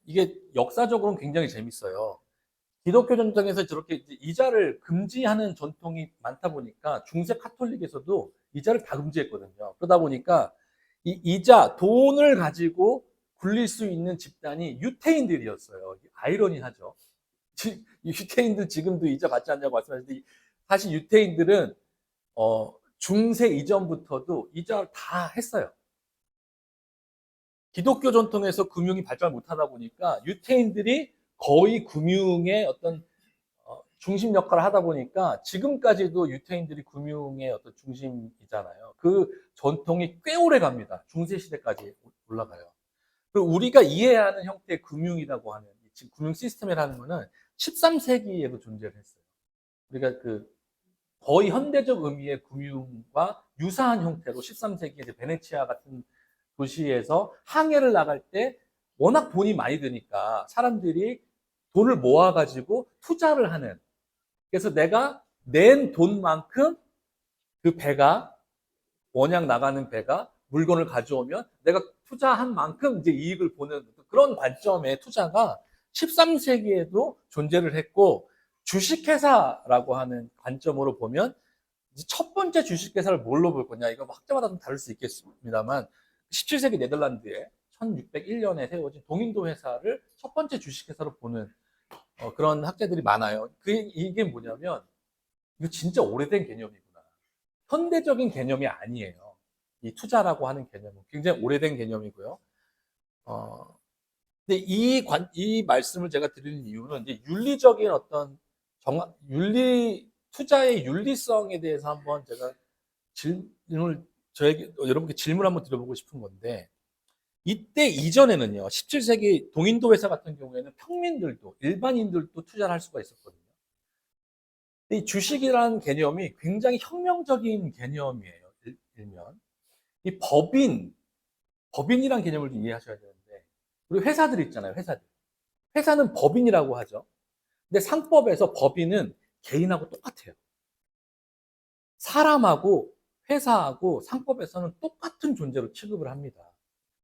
이게 역사적으로는 굉장히 재밌어요. 기독교 전통에서 저렇게 이자를 금지하는 전통이 많다 보니까 중세 카톨릭에서도 이자를 다 금지했거든요. 그러다 보니까 이 이자, 돈을 가지고 굴릴 수 있는 집단이 유태인들이었어요. 아이러니하죠. 유태인들 지금도 이자 받지 않냐고 말씀하셨는데 사실 유태인들은 중세 이전부터도 이자를 다 했어요. 기독교 전통에서 금융이 발전을 못하다 보니까 유태인들이 거의 금융의 어떤 중심 역할을 하다 보니까 지금까지도 유태인들이 금융의 어떤 중심이잖아요. 그 전통이 꽤 오래 갑니다. 중세 시대까지 올라가요. 그리고 우리가 이해하는 형태의 금융이라고 하는 지금 금융 시스템이라는 거는 13세기에도 존재를 했어요. 우리가 그 거의 현대적 의미의 금융과 유사한 형태로 13세기에 베네치아 같은 도시에서 항해를 나갈 때 워낙 돈이 많이 드니까 사람들이 돈을 모아가지고 투자를 하는. 그래서 내가 낸 돈만큼 그 배가, 원양 나가는 배가 물건을 가져오면 내가 투자한 만큼 이제 이익을 보는 그런 관점의 투자가 13세기에도 존재를 했고, 주식회사라고 하는 관점으로 보면 첫 번째 주식회사를 뭘로 볼 거냐, 이거 학자마다 좀 다를 수 있겠습니다만 17세기 네덜란드에 1601년에 세워진 동인도 회사를 첫 번째 주식회사로 보는 그런 학자들이 많아요. 이게 뭐냐면 이거 진짜 오래된 개념이구나. 현대적인 개념이 아니에요. 이 투자라고 하는 개념은 굉장히 오래된 개념이고요. 근데 이 말씀을 제가 드리는 이유는 이제 윤리적인 어떤 투자의 윤리성에 대해서 한번 제가 여러분께 질문 한번 드려보고 싶은 건데, 이때 이전에는요, 17세기 동인도 회사 같은 경우에는 평민들도, 일반인들도 투자를 할 수가 있었거든요. 이 주식이라는 개념이 굉장히 혁명적인 개념이에요. 일면. 이 법인이라는 개념을 좀 이해하셔야 되는데, 우리 회사들 있잖아요, 회사들. 회사는 법인이라고 하죠. 근데 상법에서 법인은 개인하고 똑같아요. 사람하고 회사하고 상법에서는 똑같은 존재로 취급을 합니다.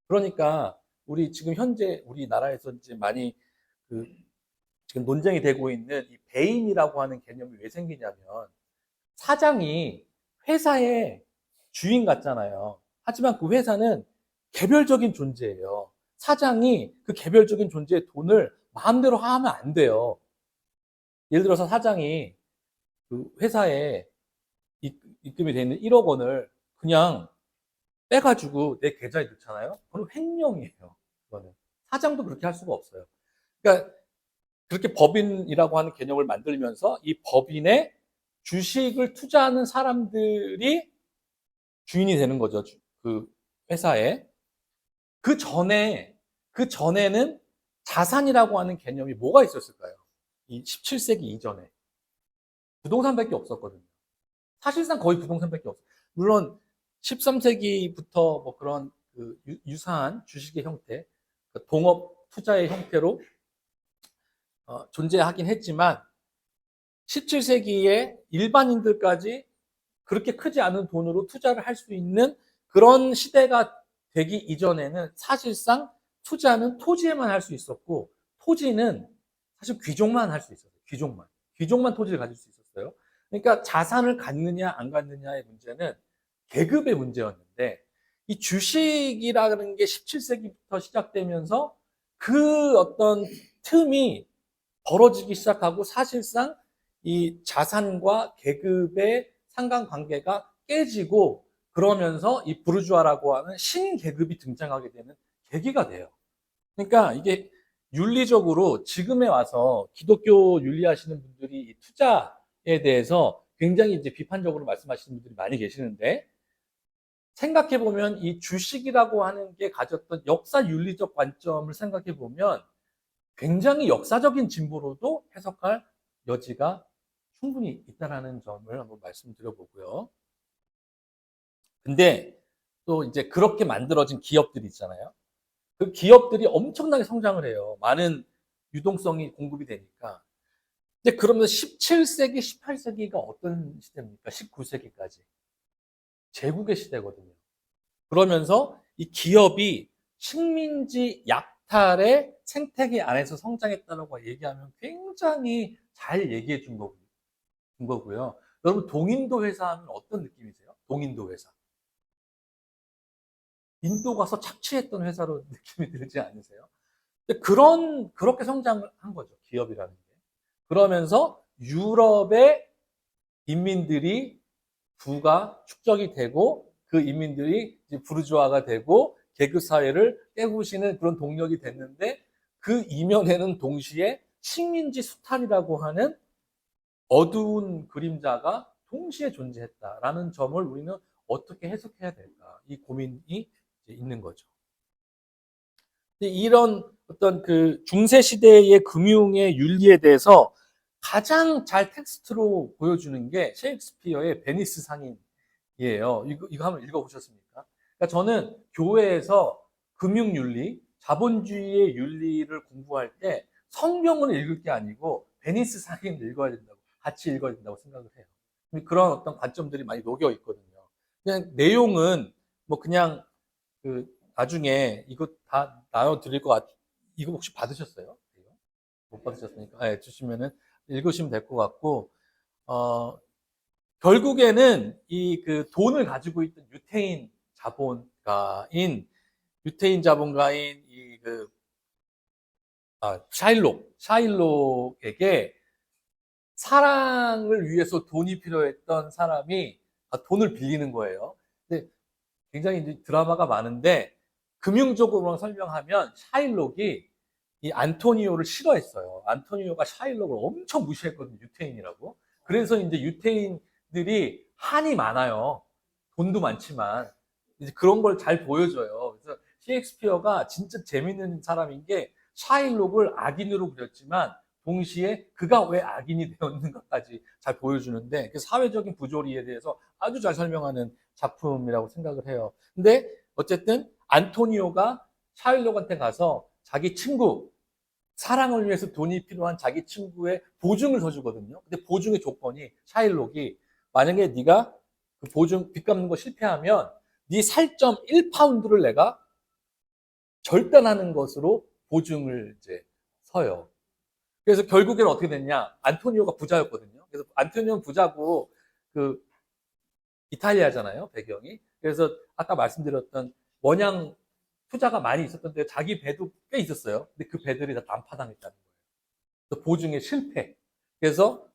그러니까 우리 지금 현재 우리나라에서 이제 많이 지금 논쟁이 되고 있는 이 배임이라고 하는 개념이 왜 생기냐면, 사장이 회사의 주인 같잖아요. 하지만 그 회사는 개별적인 존재예요. 사장이 그 개별적인 존재의 돈을 마음대로 하면 안 돼요. 예를 들어서 사장이 그 회사에 입금이 되어 있는 1억 원을 그냥 빼가지고 내 계좌에 넣잖아요. 그건 횡령이에요. 그거는 사장도 그렇게 할 수가 없어요. 그러니까 그렇게 법인이라고 하는 개념을 만들면서 이 법인의 주식을 투자하는 사람들이 주인이 되는 거죠. 그 회사에. 그 전에는 자산이라고 하는 개념이 뭐가 있었을까요? 이 17세기 이전에. 부동산밖에 없었거든요. 사실상 거의 부동산밖에 없어요. 물론 13세기부터 뭐 그런 그 유사한 주식의 형태, 동업 투자의 형태로 존재하긴 했지만 17세기에 일반인들까지 그렇게 크지 않은 돈으로 투자를 할 수 있는 그런 시대가 되기 이전에는 사실상 투자는 토지에만 할 수 있었고, 토지는 사실 귀족만 할 수 있었어요. 귀족만. 귀족만 토지를 가질 수 있었어요. 그러니까 자산을 갖느냐 안 갖느냐의 문제는 계급의 문제였는데, 이 주식이라는 게 17세기부터 시작되면서 그 어떤 틈이 벌어지기 시작하고, 사실상 이 자산과 계급의 상관관계가 깨지고, 그러면서 이 부르주아라고 하는 신계급이 등장하게 되는 계기가 돼요. 그러니까 이게 윤리적으로 지금에 와서 기독교 윤리하시는 분들이 이 투자에 대해서 굉장히 이제 비판적으로 말씀하시는 분들이 많이 계시는데, 생각해 보면 이 주식이라고 하는 게 가졌던 역사 윤리적 관점을 생각해 보면 굉장히 역사적인 진보로도 해석할 여지가 충분히 있다라는 점을 한번 말씀드려 보고요. 근데 또 이제 그렇게 만들어진 기업들이 있잖아요. 그 기업들이 엄청나게 성장을 해요. 많은 유동성이 공급이 되니까. 근데 그러면 17세기, 18세기가 어떤 시대입니까? 19세기까지. 제국의 시대거든요. 그러면서 이 기업이 식민지 약탈의 생태계 안에서 성장했다고 얘기하면 굉장히 잘 얘기해 준 거고요. 여러분, 동인도 회사 하면 어떤 느낌이세요? 동인도 회사. 인도 가서 착취했던 회사로 느낌이 들지 않으세요? 근데 그렇게 성장을 한 거죠. 기업이라는 게. 그러면서 유럽의 인민들이 부가 축적이 되고, 그 인민들이 이제 부르주아가 되고 계급 사회를 깨부시는 그런 동력이 됐는데, 그 이면에는 동시에 식민지 수탈이라고 하는 어두운 그림자가 동시에 존재했다라는 점을 우리는 어떻게 해석해야 될까? 이 고민이 이제 있는 거죠. 이런 어떤 그 중세 시대의 금융의 윤리에 대해서 가장 잘 텍스트로 보여주는 게 셰익스피어의 베니스 상인이에요. 이거 한번 읽어보셨습니까? 그러니까 저는 교회에서 금융윤리, 자본주의의 윤리를 공부할 때 성경을 읽을 게 아니고 베니스 상인을 읽어야 된다고, 같이 읽어야 된다고 생각을 해요. 그런 어떤 관점들이 많이 녹여 있거든요. 그냥 내용은 뭐 그냥 그 나중에 이거 다 나눠드릴 것 같. 이거 혹시 받으셨어요? 이거? 못 받으셨으니까 주시면은 읽으시면 될 것 같고, 어, 결국에는 이 그 돈을 가지고 있던 유태인 자본가인 이 그 샤일록에게 사랑을 위해서 돈이 필요했던 사람이 돈을 빌리는 거예요. 근데 굉장히 이제 드라마가 많은데, 금융적으로 설명하면 샤일록이 이 안토니오를 싫어했어요. 안토니오가 샤일록을 엄청 무시했거든요. 유태인이라고. 그래서 이제 유태인들이 한이 많아요. 돈도 많지만. 이제 그런 걸 잘 보여줘요. 그래서 셰익스피어가 진짜 재밌는 사람인 게, 샤일록을 악인으로 그렸지만 동시에 그가 왜 악인이 되었는가까지 잘 보여주는데, 그 사회적인 부조리에 대해서 아주 잘 설명하는 작품이라고 생각을 해요. 근데 어쨌든 안토니오가 샤일록한테 가서 자기 친구, 사랑을 위해서 돈이 필요한 자기 친구의 보증을 서주거든요. 근데 보증의 조건이, 샤일록이 만약에 네가 그 보증 빚 갚는 거 실패하면 네 살점 1파운드를 내가 절단하는 것으로 보증을 이제 서요. 그래서 결국에는 어떻게 됐냐? 안토니오가 부자였거든요. 그래서 안토니오는 부자고, 그 이탈리아잖아요, 배경이. 그래서 아까 말씀드렸던 원양 투자가 많이 있었던데 자기 배도 꽤 있었어요. 근데 그 배들이 다 난파당했다는 거예요. 보증에 실패. 그래서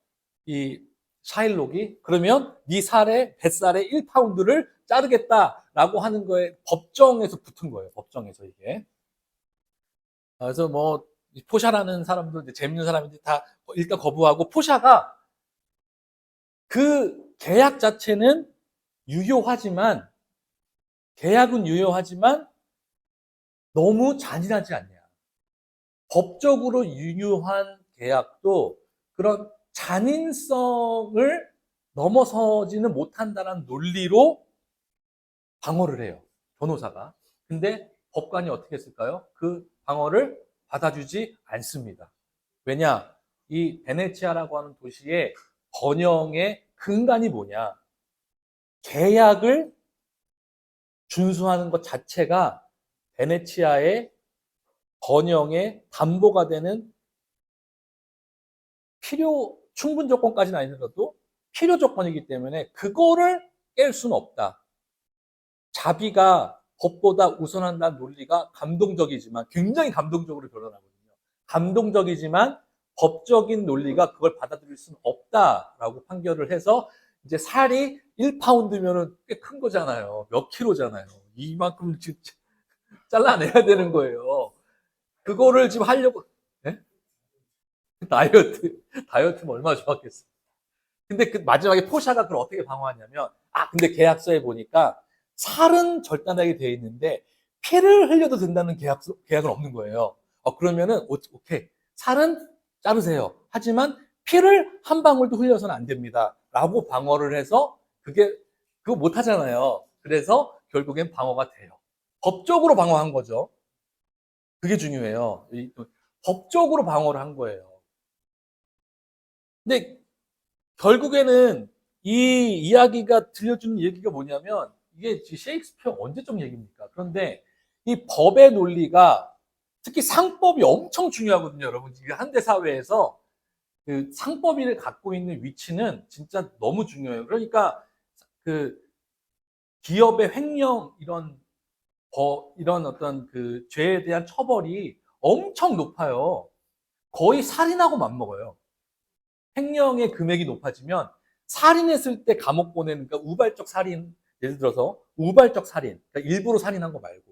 이 샤일록이 그러면 네 살의 뱃살의 1파운드를 자르겠다라고 하는 거에 법정에서 붙은 거예요. 법정에서 이게. 그래서 뭐 포샤라는 사람들, 재밌는 사람인데 다 일단 거부하고, 포샤가 그 계약 자체는 유효하지만, 계약은 유효하지만 너무 잔인하지 않냐. 법적으로 유효한 계약도 그런 잔인성을 넘어서지는 못한다는 논리로 방어를 해요. 변호사가. 근데 법관이 어떻게 했을까요? 그 방어를 받아주지 않습니다. 왜냐? 이 베네치아라고 하는 도시의 번영의 근간이 뭐냐? 계약을 준수하는 것 자체가 베네치아의 번영의 담보가 되는 충분 조건까지는 아니더라도 필요 조건이기 때문에 그거를 깰 수는 없다. 자비가 법보다 우선한다는 논리가 감동적이지만, 굉장히 감동적으로 변론하거든요. 감동적이지만 법적인 논리가 그걸 받아들일 수는 없다라고 판결을 해서, 이제 살이 1파운드면은 꽤 큰 거잖아요. 몇 킬로잖아요. 이만큼 진짜 잘라내야 되는 거예요. 그거를 지금 하려고, 네? 다이어트면 얼마나 좋았겠어. 근데 그 마지막에 포샤가 그걸 어떻게 방어하냐면, 근데 계약서에 보니까 살은 절단하게 돼 있는데 피를 흘려도 된다는 계약은 없는 거예요. 그러면은 오케이, 살은 자르세요. 하지만 피를 한 방울도 흘려서는 안 됩니다. 라고 방어를 해서, 그거 못 하잖아요. 그래서 결국엔 방어가 돼요. 법적으로 방어한 거죠. 그게 중요해요. 법적으로 방어를 한 거예요. 근데 결국에는 이 이야기가 들려주는 얘기가 뭐냐면, 이게 셰익스피어 언제적 얘기입니까? 그런데 이 법의 논리가, 특히 상법이 엄청 중요하거든요, 여러분. 이게 현대 사회에서 그 상법이 갖고 있는 위치는 진짜 너무 중요해요. 그러니까 그 기업의 횡령, 이런 어떤 그 죄에 대한 처벌이 엄청 높아요. 거의 살인하고 맞먹어요. 횡령의 금액이 높아지면, 살인했을 때 감옥 보내는, 그러니까 우발적 살인, 예를 들어서 우발적 살인, 그러니까 일부러 살인한 거 말고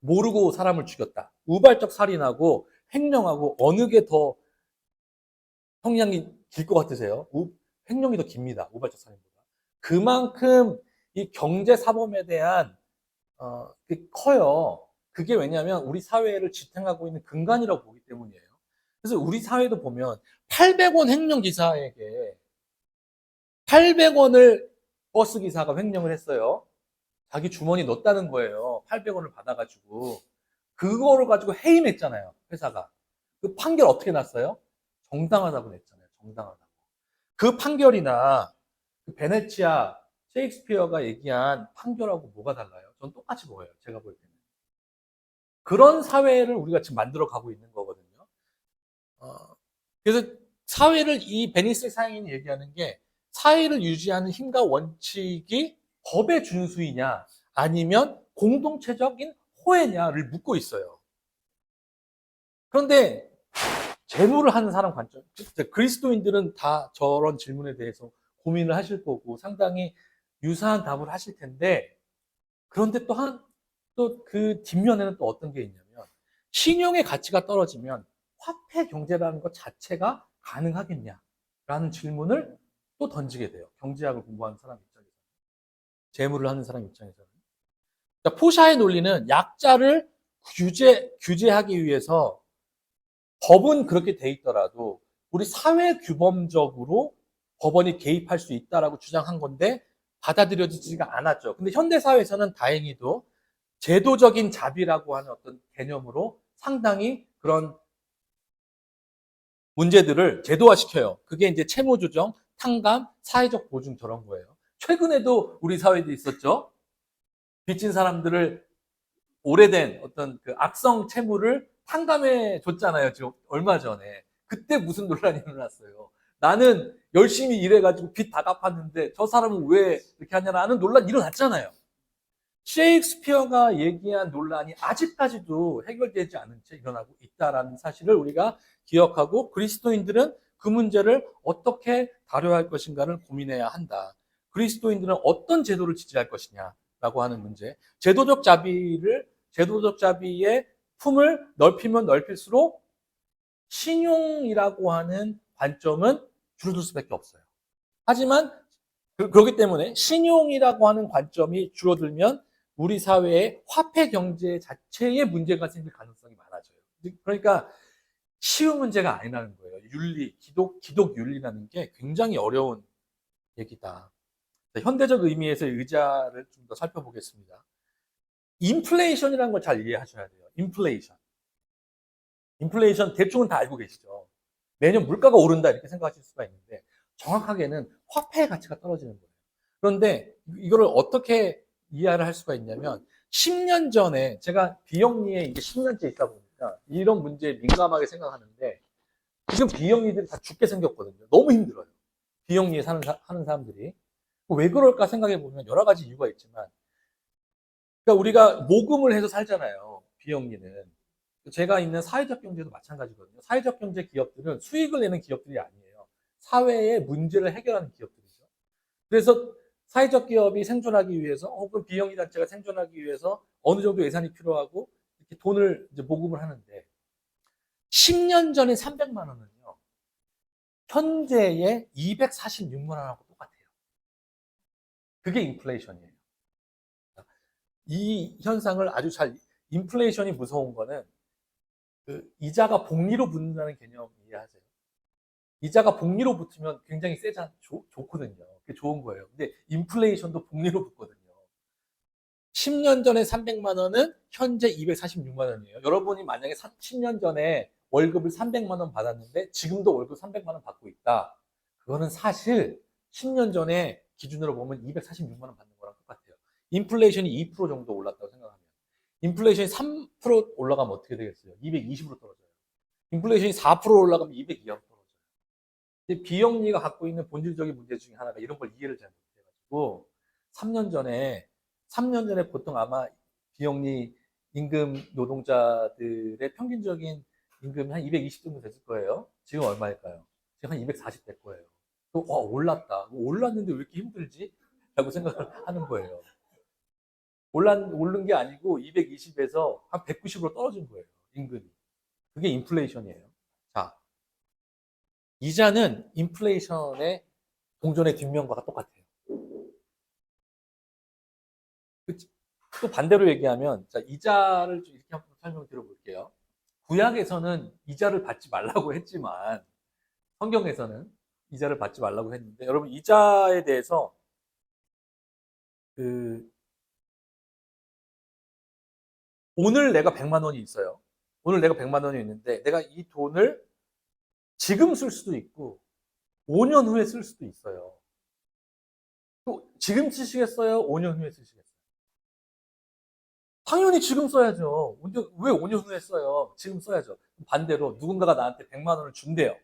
모르고 사람을 죽였다. 우발적 살인하고 횡령하고 어느 게 더 형량이 길 것 같으세요? 횡령이 더 깁니다. 우발적 살인보다. 그만큼 이 경제 사범에 대한 커요. 그게 왜냐하면 우리 사회를 지탱하고 있는 근간이라고 보기 때문이에요. 그래서 우리 사회도 보면 800원 횡령 기사에게 800원을 버스 기사가 횡령을 했어요. 자기 주머니 넣었다는 거예요. 800원을 받아가지고. 그거를 가지고 해임했잖아요, 회사가. 그 판결 어떻게 났어요? 정당하다고 냈잖아요. 정당하다고. 그 판결이나 그 베네치아 셰익스피어가 얘기한 판결하고 뭐가 달라요? 전 똑같이 보여요. 제가 볼 때는. 그런 사회를 우리가 지금 만들어 가고 있는 거거든요. 그래서 이 베니스 사형이 얘기하는 게, 사회를 유지하는 힘과 원칙이 법의 준수이냐 아니면 공동체적인 호혜냐를 묻고 있어요. 그런데 재물을 하는 사람 관점, 그리스도인들은 다 저런 질문에 대해서 고민을 하실 거고 상당히 유사한 답을 하실 텐데, 그런데 또 그 뒷면에는 또 어떤 게 있냐면, 신용의 가치가 떨어지면 화폐 경제라는 것 자체가 가능하겠냐라는 질문을 또 던지게 돼요. 경제학을 공부하는 사람 입장에서, 재물을 하는 사람 입장에서는. 그러니까 포샤의 논리는 약자를 규제하기 위해서 법은 그렇게 돼 있더라도 우리 사회 규범적으로 법원이 개입할 수 있다라고 주장한 건데 받아들여지지가 않았죠. 근데 현대 사회에서는 다행히도 제도적인 자비라고 하는 어떤 개념으로 상당히 그런 문제들을 제도화시켜요. 그게 이제 채무조정, 탕감, 사회적 보증, 저런 거예요. 최근에도 우리 사회도 있었죠. 빚진 사람들을 오래된 어떤 그 악성 채무를 탕감해 줬잖아요. 지금 얼마 전에. 그때 무슨 논란이 일어났어요. 나는 열심히 일해가지고 빚 다 갚았는데 저 사람은 왜 이렇게 하냐라는 논란이 일어났잖아요. 셰익스피어가 얘기한 논란이 아직까지도 해결되지 않은 채 일어나고 있다는 사실을 우리가 기억하고, 그리스도인들은 그 문제를 어떻게 다뤄야 할 것인가를 고민해야 한다. 그리스도인들은 어떤 제도를 지지할 것이냐라고 하는 문제, 제도적 자비의 품을 넓히면 넓힐수록 신용이라고 하는 관점은 줄어들 수밖에 없어요. 하지만 그렇기 때문에 신용이라고 하는 관점이 줄어들면 우리 사회의 화폐 경제 자체에 문제가 생길 가능성이 많아져요. 그러니까 쉬운 문제가 아니라는 거예요. 기독 윤리라는 게 굉장히 어려운 얘기다. 현대적 의미에서의 의자를 좀 더 살펴보겠습니다. 인플레이션이라는 걸 잘 이해하셔야 돼요. 인플레이션 대충은 다 알고 계시죠. 매년 물가가 오른다 이렇게 생각하실 수가 있는데 정확하게는 화폐의 가치가 떨어지는 거예요. 그런데 이거를 어떻게 이해를 할 수가 있냐면 10년 전에 제가 비영리에 이제 10년째 있다 보니까 이런 문제에 민감하게 생각하는데 지금 비영리들이 다 죽게 생겼거든요. 너무 힘들어요. 비영리에 하는 사람들이. 왜 그럴까 생각해 보면 여러 가지 이유가 있지만 그러니까 우리가 모금을 해서 살잖아요. 비영리는. 제가 있는 사회적 경제도 마찬가지거든요. 사회적 경제 기업들은 수익을 내는 기업들이 아니에요. 사회의 문제를 해결하는 기업들이죠. 그래서 사회적 기업이 생존하기 위해서 혹은 비영리 단체가 생존하기 위해서 어느 정도 예산이 필요하고 이렇게 돈을 이제 모금을 하는데 10년 전에 300만 원은요. 현재의 246만 원하고 똑같아요. 그게 인플레이션이에요. 이 현상을 아주 잘 인플레이션이 무서운 거는 그 이자가 복리로 붙는다는 개념 이해하세요? 이자가 복리로 붙으면 굉장히 좋거든요. 그게 좋은 거예요. 근데 인플레이션도 복리로 붙거든요. 10년 전에 300만 원은 현재 246만 원이에요. 여러분이 만약에 10년 전에 월급을 300만 원 받았는데 지금도 월급 300만 원 받고 있다. 그거는 사실 10년 전에 기준으로 보면 246만 원 받는 거랑 똑같아요. 인플레이션이 2% 정도 올랐다고 생각하면 인플레이션이 3% 올라가면 어떻게 되겠어요? 220으로 떨어져요. 인플레이션이 4% 올라가면 202로 떨어져요. 근데 비영리가 갖고 있는 본질적인 문제 중에 하나가 이런 걸 이해를 잘 못해가지고 3년 전에 보통 아마 비영리 임금 노동자들의 평균적인 임금이 한 220 정도 됐을 거예요. 지금 얼마일까요? 지금 한 240 될 거예요. 또, 올랐다. 올랐는데 왜 이렇게 힘들지? 라고 생각을 하는 거예요. 오른 게 아니고 220에서 한 190으로 떨어진 거예요. 임금이. 그게 인플레이션이에요. 자, 이자는 인플레이션의 동전의 뒷면과 똑같아요. 또 반대로 얘기하면, 자, 이자를 좀 이렇게 한번 설명 드려볼게요. 구약에서는 이자를 받지 말라고 했지만, 성경에서는 이자를 받지 말라고 했는데, 여러분, 이자에 대해서, 오늘 내가 100만 원이 있어요. 오늘 내가 100만 원이 있는데, 내가 이 돈을 지금 쓸 수도 있고, 5년 후에 쓸 수도 있어요. 또, 지금 쓰시겠어요? 5년 후에 쓰시겠어요? 당연히 지금 써야죠. 왜 5년 후에 써요? 지금 써야죠. 반대로 누군가가 나한테 100만 원을 준대요.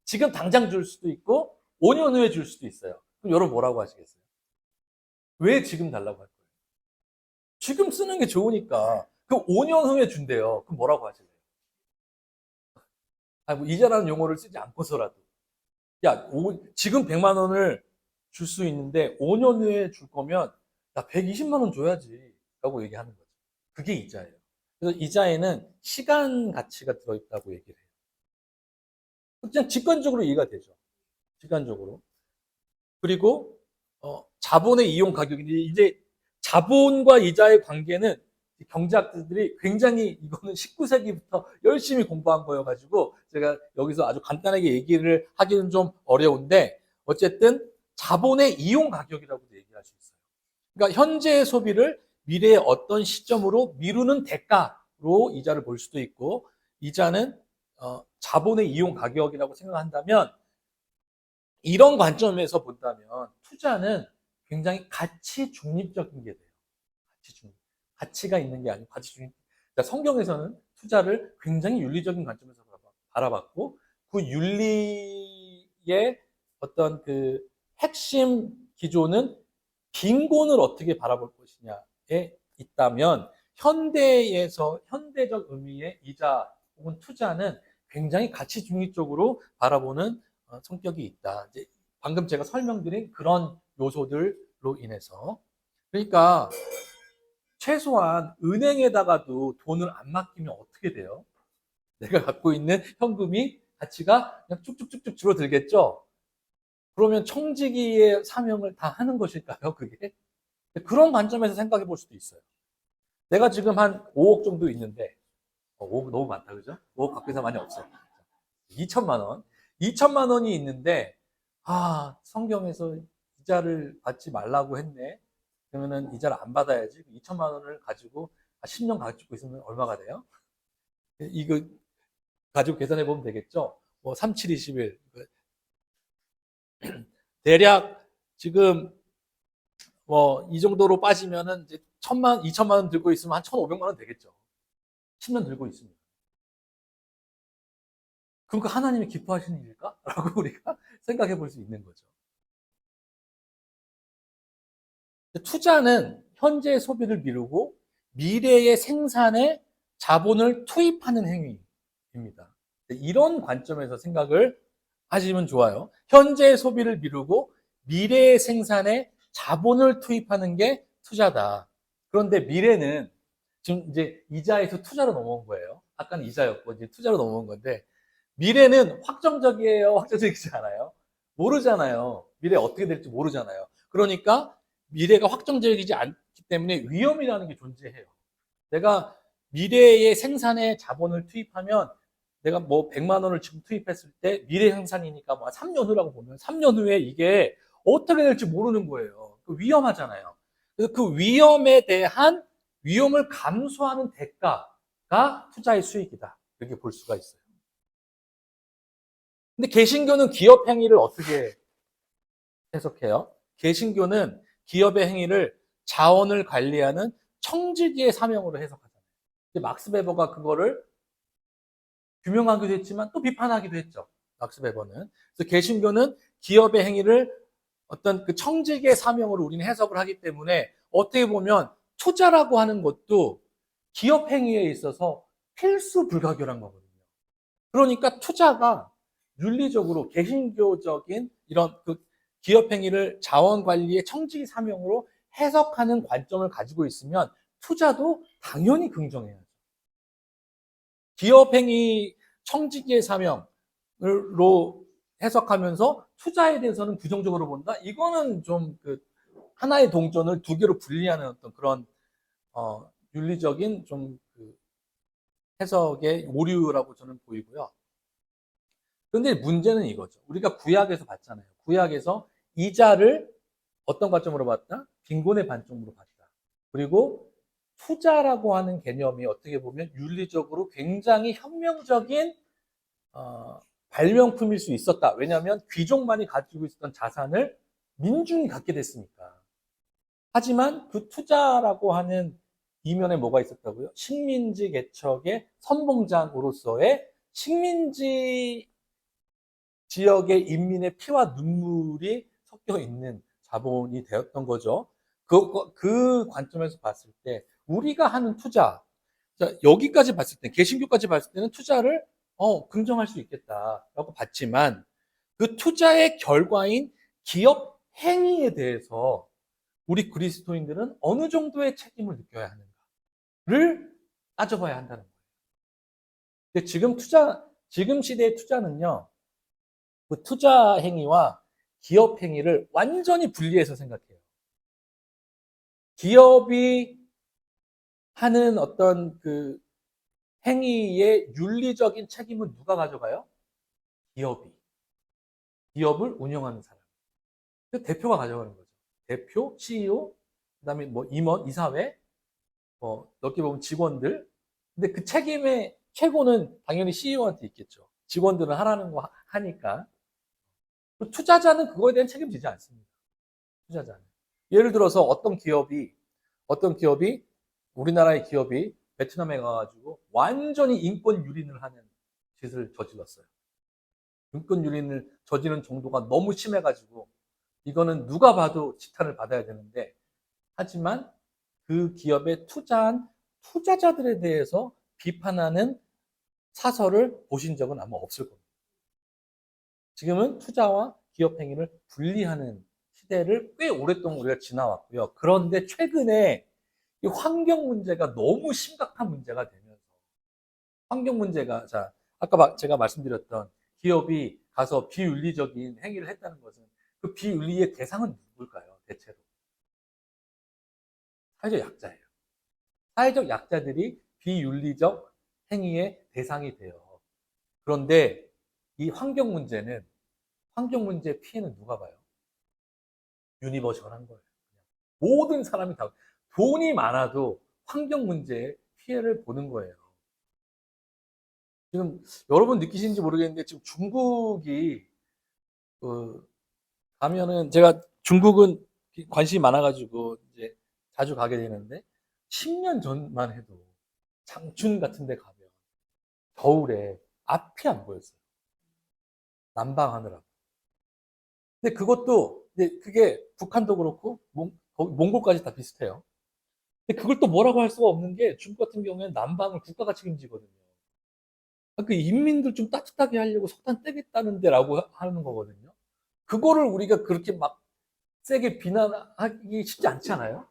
지금 당장 줄 수도 있고 5년 후에 줄 수도 있어요. 그럼 여러분 뭐라고 하시겠어요? 왜 지금 달라고 할 거예요? 지금 쓰는 게 좋으니까. 그 5년 후에 준대요. 그럼 뭐라고 하실래요? 뭐 이자라는 용어를 쓰지 않고서라도 야, 지금 100만 원을 줄 수 있는데 5년 후에 줄 거면 나 120만 원 줘야지 라고 얘기하는 거죠. 그게 이자예요. 그래서 이자에는 시간 가치가 들어있다고 얘기를 해요. 그냥 직관적으로 이해가 되죠. 직관적으로. 그리고 자본의 이용 가격인데 이제 자본과 이자의 관계는 경제학자들이 굉장히 이거는 19세기부터 열심히 공부한 거여가지고 제가 여기서 아주 간단하게 얘기를 하기는 좀 어려운데 어쨌든 자본의 이용 가격이라고도 얘기할 수 있어요. 그러니까 현재의 소비를 미래의 어떤 시점으로 미루는 대가로 이자를 볼 수도 있고 이자는 자본의 이용 가격이라고 생각한다면 이런 관점에서 본다면 투자는 굉장히 가치 중립적인 게 돼요. 가치 중립. 가치가 있는 게 아니고 가치 중립. 그러니까 성경에서는 투자를 굉장히 윤리적인 관점에서 바라봤고 그 윤리의 어떤 그 핵심 기조는 빈곤을 어떻게 바라볼 것이냐에 있다면 현대적 의미의 이자 혹은 투자는 굉장히 가치 중립적으로 바라보는 성격이 있다. 이제 방금 제가 설명드린 그런 요소들로 인해서 그러니까 최소한 은행에다가도 돈을 안 맡기면 어떻게 돼요? 내가 갖고 있는 현금이 가치가 그냥 쭉쭉쭉쭉 줄어들겠죠? 그러면 청지기의 사명을 다 하는 것일까요, 그게? 그런 관점에서 생각해 볼 수도 있어요. 내가 지금 한 5억 정도 있는데, 5억 너무 많다, 그죠? 5억 갖고 있는 사람 많이 없어. 2천만 원. 2천만 원이 있는데, 성경에서 이자를 받지 말라고 했네. 그러면은 이자를 안 받아야지. 2천만 원을 가지고 10년 가지고 있으면 얼마가 돼요? 이거 가지고 계산해 보면 되겠죠? 뭐 3721. 대략 지금 뭐 이 정도로 빠지면은 이제 1000만, 2000만 원 들고 있으면 한 1500만 원 되겠죠. 10년 들고 있으면. 그럼 그 하나님이 기뻐하시는 일일까? 라고 우리가 생각해 볼 수 있는 거죠. 투자는 현재의 소비를 미루고 미래의 생산에 자본을 투입하는 행위입니다. 이런 관점에서 생각을 하시면 좋아요. 현재의 소비를 미루고 미래의 생산에 자본을 투입하는 게 투자다. 그런데 미래는 지금 이제 이자에서 투자로 넘어온 거예요. 아까는 이자였고 이제 투자로 넘어온 건데 미래는 확정적이에요? 확정적이지 않아요? 모르잖아요. 미래 어떻게 될지 모르잖아요. 그러니까 미래가 확정적이지 않기 때문에 위험이라는 게 존재해요. 내가 미래의 생산에 자본을 투입하면 내가 뭐 100만 원을 지금 투입했을 때 미래 생산이니까 뭐 3년 후라고 보면 3년 후에 이게 어떻게 될지 모르는 거예요. 위험하잖아요. 그래서 그 위험에 대한 위험을 감수하는 대가가 투자의 수익이다. 이렇게 볼 수가 있어요. 근데 개신교는 기업 행위를 어떻게 해석해요? 개신교는 기업의 행위를 자원을 관리하는 청지기의 사명으로 해석하잖아요. 막스 베버가 그거를 규명하기도 했지만 또 비판하기도 했죠. 막스 베버는. 그래서 개신교는 기업의 행위를 어떤 그 청지기의 사명으로 우리는 해석을 하기 때문에 어떻게 보면 투자라고 하는 것도 기업 행위에 있어서 필수 불가결한 거거든요. 그러니까 투자가 윤리적으로 개신교적인 이런 그 기업 행위를 자원 관리의 청지기 사명으로 해석하는 관점을 가지고 있으면 투자도 당연히 긍정해야죠. 기업 행위 청지기의 사명으로 해석하면서 투자에 대해서는 부정적으로 본다? 이거는 좀 그 하나의 동전을 두 개로 분리하는 어떤 그런 윤리적인 좀 그 해석의 오류라고 저는 보이고요. 그런데 문제는 이거죠. 우리가 구약에서 봤잖아요. 구약에서 이자를 어떤 관점으로 봤다? 빈곤의 관점으로 봤다. 그리고 투자라고 하는 개념이 어떻게 보면 윤리적으로 굉장히 혁명적인 발명품일 수 있었다. 왜냐하면 귀족만이 가지고 있었던 자산을 민중이 갖게 됐으니까. 하지만 그 투자라고 하는 이면에 뭐가 있었다고요? 식민지 개척의 선봉장으로서의 식민지 지역의 인민의 피와 눈물이 섞여 있는 자본이 되었던 거죠. 그 관점에서 봤을 때 우리가 하는 투자, 여기까지 봤을 때, 개신교까지 봤을 때는 투자를 긍정할 수 있겠다라고 봤지만 그 투자의 결과인 기업 행위에 대해서 우리 그리스도인들은 어느 정도의 책임을 느껴야 하는가를 따져봐야 한다는 거예요. 근데 지금 시대의 투자는요, 그 투자 행위와 기업 행위를 완전히 분리해서 생각해요. 기업이 하는 어떤 그 행위의 윤리적인 책임은 누가 가져가요? 기업이. 기업을 운영하는 사람. 그 대표가 가져가는 거죠. 대표, CEO, 그다음에 뭐 임원, 이사회, 넓게 보면 직원들. 근데 그 책임의 최고는 당연히 CEO한테 있겠죠. 직원들은 하라는 거 하니까. 투자자는 그거에 대한 책임지지 않습니다. 투자자는. 예를 들어서 어떤 기업이 우리나라의 기업이 베트남에 가가지고 완전히 인권 유린을 하는 짓을 저질렀어요. 인권 유린을 저지른 정도가 너무 심해가지고 이거는 누가 봐도 지탄을 받아야 되는데 하지만 그 기업에 투자한 투자자들에 대해서 비판하는 사설을 보신 적은 아마 없을 겁니다. 지금은 투자와 기업 행위를 분리하는 시대를 꽤 오랫동안 우리가 지나왔고요. 그런데 최근에 이 환경 문제가 너무 심각한 문제가 되면서 환경 문제가 아까 제가 말씀드렸던 기업이 가서 비윤리적인 행위를 했다는 것은 그 비윤리의 대상은 누굴까요? 대체로 사회적 약자예요. 사회적 약자들이 비윤리적 행위의 대상이 돼요. 그런데 이 환경 문제 피해는 누가 봐요? 유니버셜한 거예요. 모든 사람이 다 돈이 많아도 환경 문제에 피해를 보는 거예요. 지금 여러분 느끼시는지 모르겠는데 지금 중국이 가면은 제가 중국은 관심이 많아가지고 이제 자주 가게 되는데 10년 전만 해도 장춘 같은 데 가면 겨울에 앞이 안 보였어요. 난방하느라고. 근데 그것도 이제 그게 북한도 그렇고 몽골까지 다 비슷해요. 근데 그걸 또 뭐라고 할 수가 없는 게 중국 같은 경우에는 난방을 국가가 책임지거든요. 그 인민들 좀 따뜻하게 하려고 석탄 떼겠다는 데라고 하는 거거든요. 그거를 우리가 그렇게 막 세게 비난하기 쉽지 않지 않아요?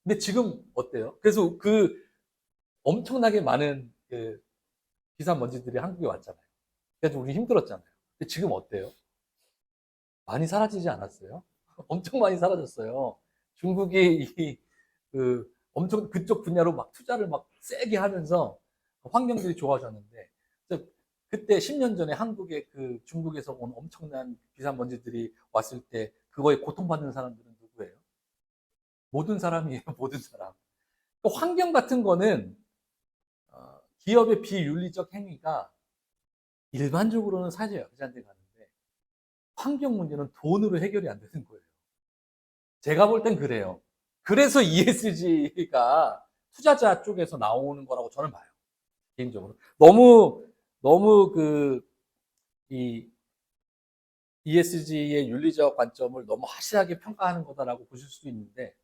근데 지금 어때요? 그래서 그 엄청나게 많은 그 비싼 먼지들이 한국에 왔잖아요. 그래서 우리 힘들었잖아요. 근데 지금 어때요? 많이 사라지지 않았어요? 엄청 많이 사라졌어요. 중국이 엄청 그쪽 분야로 막 투자를 막 세게 하면서 환경들이 좋아졌는데 그때 10년 전에 한국에 그 중국에서 온 엄청난 비싼 먼지들이 왔을 때 그거에 고통받는 사람들은 누구예요? 모든 사람이에요. 모든 사람. 환경 같은 거는 기업의 비윤리적 행위가 일반적으로는 사회적 약자한테 가는데 환경 문제는 돈으로 해결이 안 되는 거예요. 제가 볼 땐 그래요. 그래서 ESG가 투자자 쪽에서 나오는 거라고 저는 봐요. 개인적으로. 너무 이 ESG의 윤리적 관점을 너무 하시하게 평가하는 거다라고 보실 수도 있는데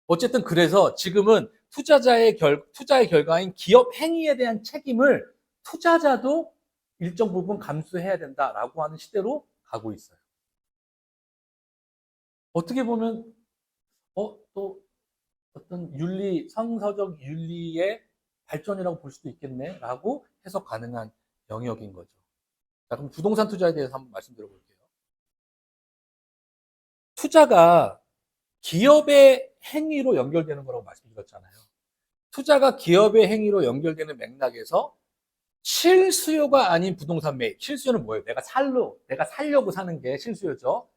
어쨌든 그래서 지금은 투자의 결과인 기업 행위에 대한 책임을 투자자도 일정 부분 감수해야 된다라고 하는 시대로 가고 있어요. 어떻게 보면 또 어떤 성서적 윤리의 발전이라고 볼 수도 있겠네라고 해석 가능한 영역인 거죠. 자, 그럼 부동산 투자에 대해서 한번 말씀드려 볼게요. 투자가 기업의 행위로 연결되는 거라고 말씀드렸잖아요. 투자가 기업의 행위로 연결되는 맥락에서 실수요가 아닌 부동산 매입. 실수요는 뭐예요? 내가 살려고 사는 게 실수요죠.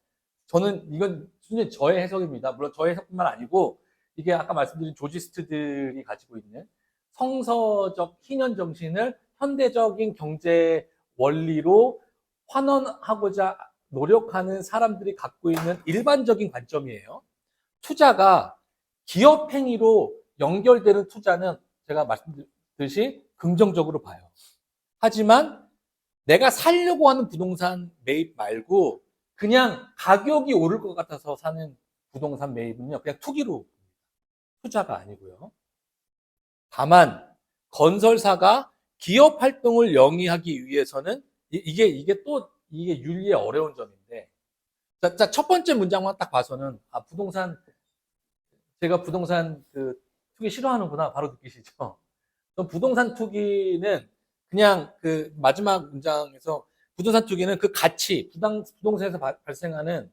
이건 순전히 저의 해석입니다. 물론 저의 해석뿐만 아니고 이게 아까 말씀드린 조지스트들이 가지고 있는 성서적 희년 정신을 현대적인 경제 원리로 환원하고자 노력하는 사람들이 갖고 있는 일반적인 관점이에요. 투자가 기업 행위로 연결되는 투자는 제가 말씀드렸듯이 긍정적으로 봐요. 하지만 내가 살려고 하는 부동산 매입 말고 그냥 가격이 오를 것 같아서 사는 부동산 매입은요, 그냥 투자가 아니고요. 다만 건설사가 기업 활동을 영위하기 위해서는 이게 윤리의 어려운 점인데, 자, 첫 번째 문장만 딱 봐서는 제가 부동산 투기 싫어하는구나 바로 느끼시죠. 부동산 투기는 그냥 그 마지막 문장에서 부동산 투기는 그 가치, 부동산에서 발생하는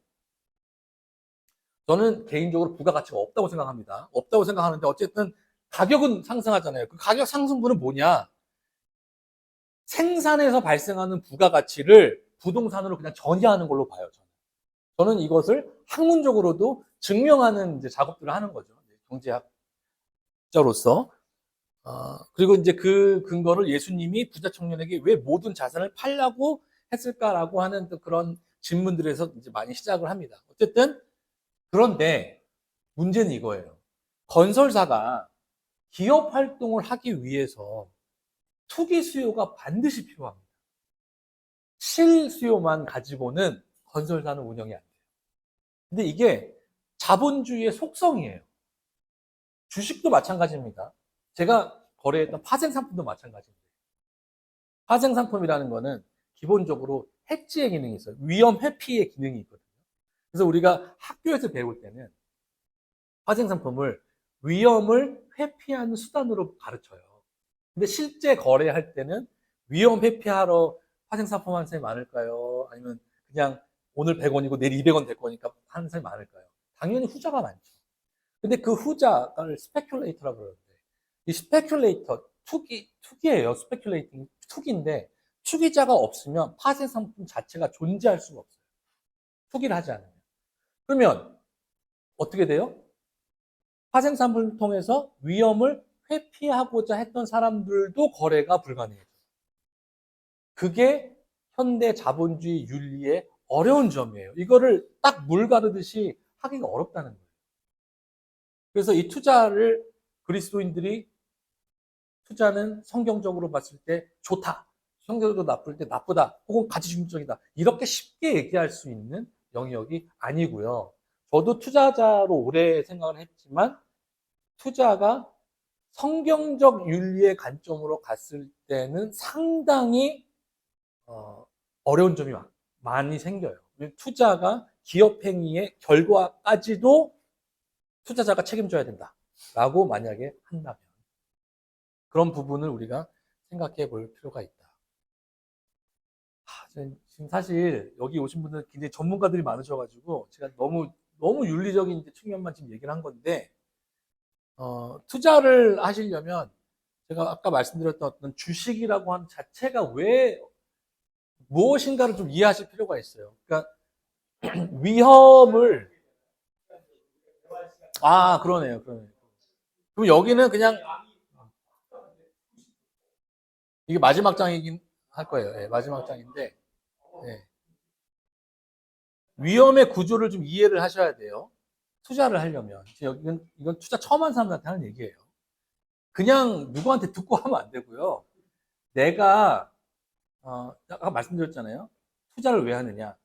저는 개인적으로 부가가치가 없다고 생각합니다. 없다고 생각하는데 어쨌든 가격은 상승하잖아요. 그 가격 상승분은 뭐냐? 생산에서 발생하는 부가가치를 부동산으로 그냥 전이하는 걸로 봐요. 저는 이것을 학문적으로도 증명하는 이제 작업들을 하는 거죠. 경제학자로서. 그리고 이제 그 근거를 예수님이 부자 청년에게 왜 모든 자산을 팔라고 했을까라고 하는 또 그런 질문들에서 이제 많이 시작을 합니다. 어쨌든 그런데 문제는 이거예요. 건설사가 기업 활동을 하기 위해서 투기 수요가 반드시 필요합니다. 실수요만 가지고는 건설사는 운영이 안 돼요. 근데 이게 자본주의의 속성이에요. 주식도 마찬가지입니다. 제가 거래했던 파생상품도 마찬가지입니다. 파생상품이라는 거는 기본적으로 해지의 기능이 있어요. 위험 회피의 기능이 있거든요. 그래서 우리가 학교에서 배울 때는 파생상품을 위험을 회피하는 수단으로 가르쳐요. 근데 실제 거래할 때는 위험 회피하러 파생상품 하는 사람이 많을까요? 아니면 그냥 오늘 100원이고 내일 200원 될 거니까 하는 사람이 많을까요? 당연히 후자가 많죠. 근데 그 후자를 스페큘레이터라고 그러는데 이 스페큘레이터 투기예요. 스페큘레이팅 투기인데 투기자가 없으면 파생 상품 자체가 존재할 수가 없어요. 투기를 하지 않으면. 그러면 어떻게 돼요? 파생 상품을 통해서 위험을 회피하고자 했던 사람들도 거래가 불가능해져요. 그게 현대 자본주의 윤리의 어려운 점이에요. 이거를 딱 물 가르듯이 하기가 어렵다는 거예요. 그래서 이 투자를 그리스도인들이 투자는 성경적으로 봤을 때 좋다. 성경적으로 나쁠 때 나쁘다. 혹은 가치중립적이다. 이렇게 쉽게 얘기할 수 있는 영역이 아니고요. 저도 투자자로 오래 생각을 했지만 투자가 성경적 윤리의 관점으로 갔을 때는 상당히 어려운 점이 많이 생겨요. 투자가 기업 행위의 결과까지도 투자자가 책임져야 된다라고 만약에 한다면 그런 부분을 우리가 생각해 볼 필요가 있다. 지금 사실 여기 오신 분들 굉장히 전문가들이 많으셔가지고 제가 너무 윤리적인 측면만 지금 얘기를 한 건데 투자를 하시려면 제가 아까 말씀드렸던 어떤 주식이라고 하는 자체가 왜 무엇인가를 좀 이해하실 필요가 있어요. 그러니까 위험을 그러네요. 그럼 여기는 그냥 이게 마지막 장이긴 할 거예요. 네, 마지막 장인데 네. 위험의 구조를 좀 이해를 하셔야 돼요. 투자를 하려면 이건 투자 처음 한 사람한테 하는 얘기예요. 그냥 누구한테 듣고 하면 안 되고요. 내가 아까 말씀드렸잖아요. 투자를 왜 하느냐?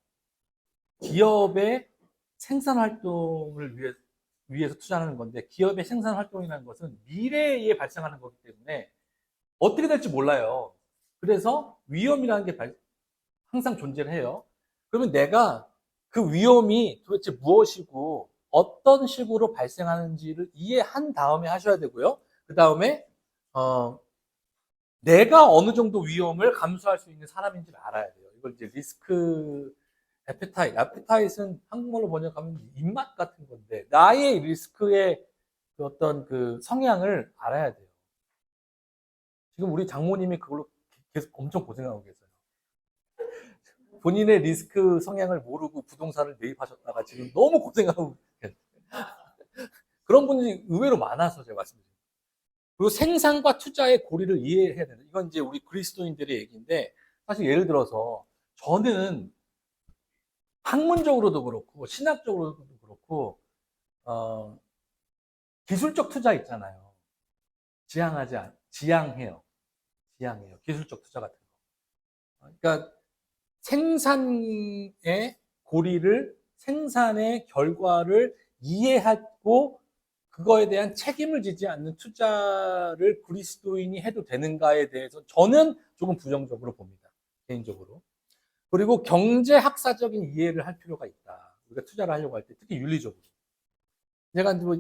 기업의 생산 활동을 위해서 투자하는 건데 기업의 생산 활동이라는 것은 미래에 발생하는 거기 때문에 어떻게 될지 몰라요. 그래서 위험이라는 게 항상 존재를 해요. 그러면 내가 그 위험이 도대체 무엇이고 어떤 식으로 발생하는지를 이해한 다음에 하셔야 되고요. 그 다음에 내가 어느 정도 위험을 감수할 수 있는 사람인지를 알아야 돼요. 이걸 이제 리스크 에피타잇은 한국말로 번역하면 입맛 같은 건데 나의 리스크의 어떤 그 성향을 알아야 돼요. 지금 우리 장모님이 그걸로 계속 엄청 고생하고 계세요. 본인의 리스크 성향을 모르고 부동산을 매입하셨다가 지금 너무 고생하고 계세요. 그런 분들이 의외로 많아서 제가 말씀드립니다. 그리고 생산과 투자의 고리를 이해해야 된다. 이건 이제 우리 그리스도인들의 얘기인데 사실 예를 들어서 저는 학문적으로도 그렇고 신학적으로도 그렇고 기술적 투자 있잖아요. 지향해요. 기술적 투자 같은 거. 그러니까 생산의 고리를 생산의 결과를 이해하고 그거에 대한 책임을 지지 않는 투자를 그리스도인이 해도 되는가에 대해서 저는 조금 부정적으로 봅니다. 개인적으로. 그리고 경제학사적인 이해를 할 필요가 있다. 우리가 투자를 하려고 할 때 특히 윤리적으로. 제가 뭐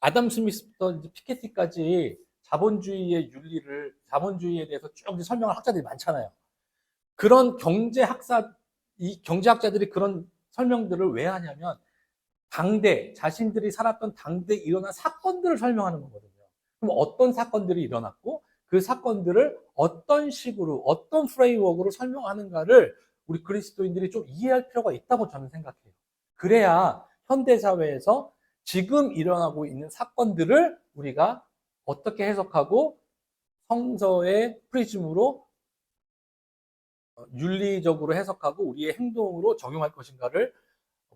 아담 스미스부터 피케티까지 자본주의의 윤리를 자본주의에 대해서 쭉 설명할 학자들이 많잖아요. 그런 경제학자들이 그런 설명들을 왜 하냐면 자신들이 살았던 당대에 일어난 사건들을 설명하는 거거든요. 그럼 어떤 사건들이 일어났고 그 사건들을 어떤 식으로 어떤 프레임워크로 설명하는가를 우리 그리스도인들이 좀 이해할 필요가 있다고 저는 생각해요. 그래야 현대사회에서 지금 일어나고 있는 사건들을 우리가 어떻게 해석하고 성서의 프리즘으로 윤리적으로 해석하고 우리의 행동으로 적용할 것인가를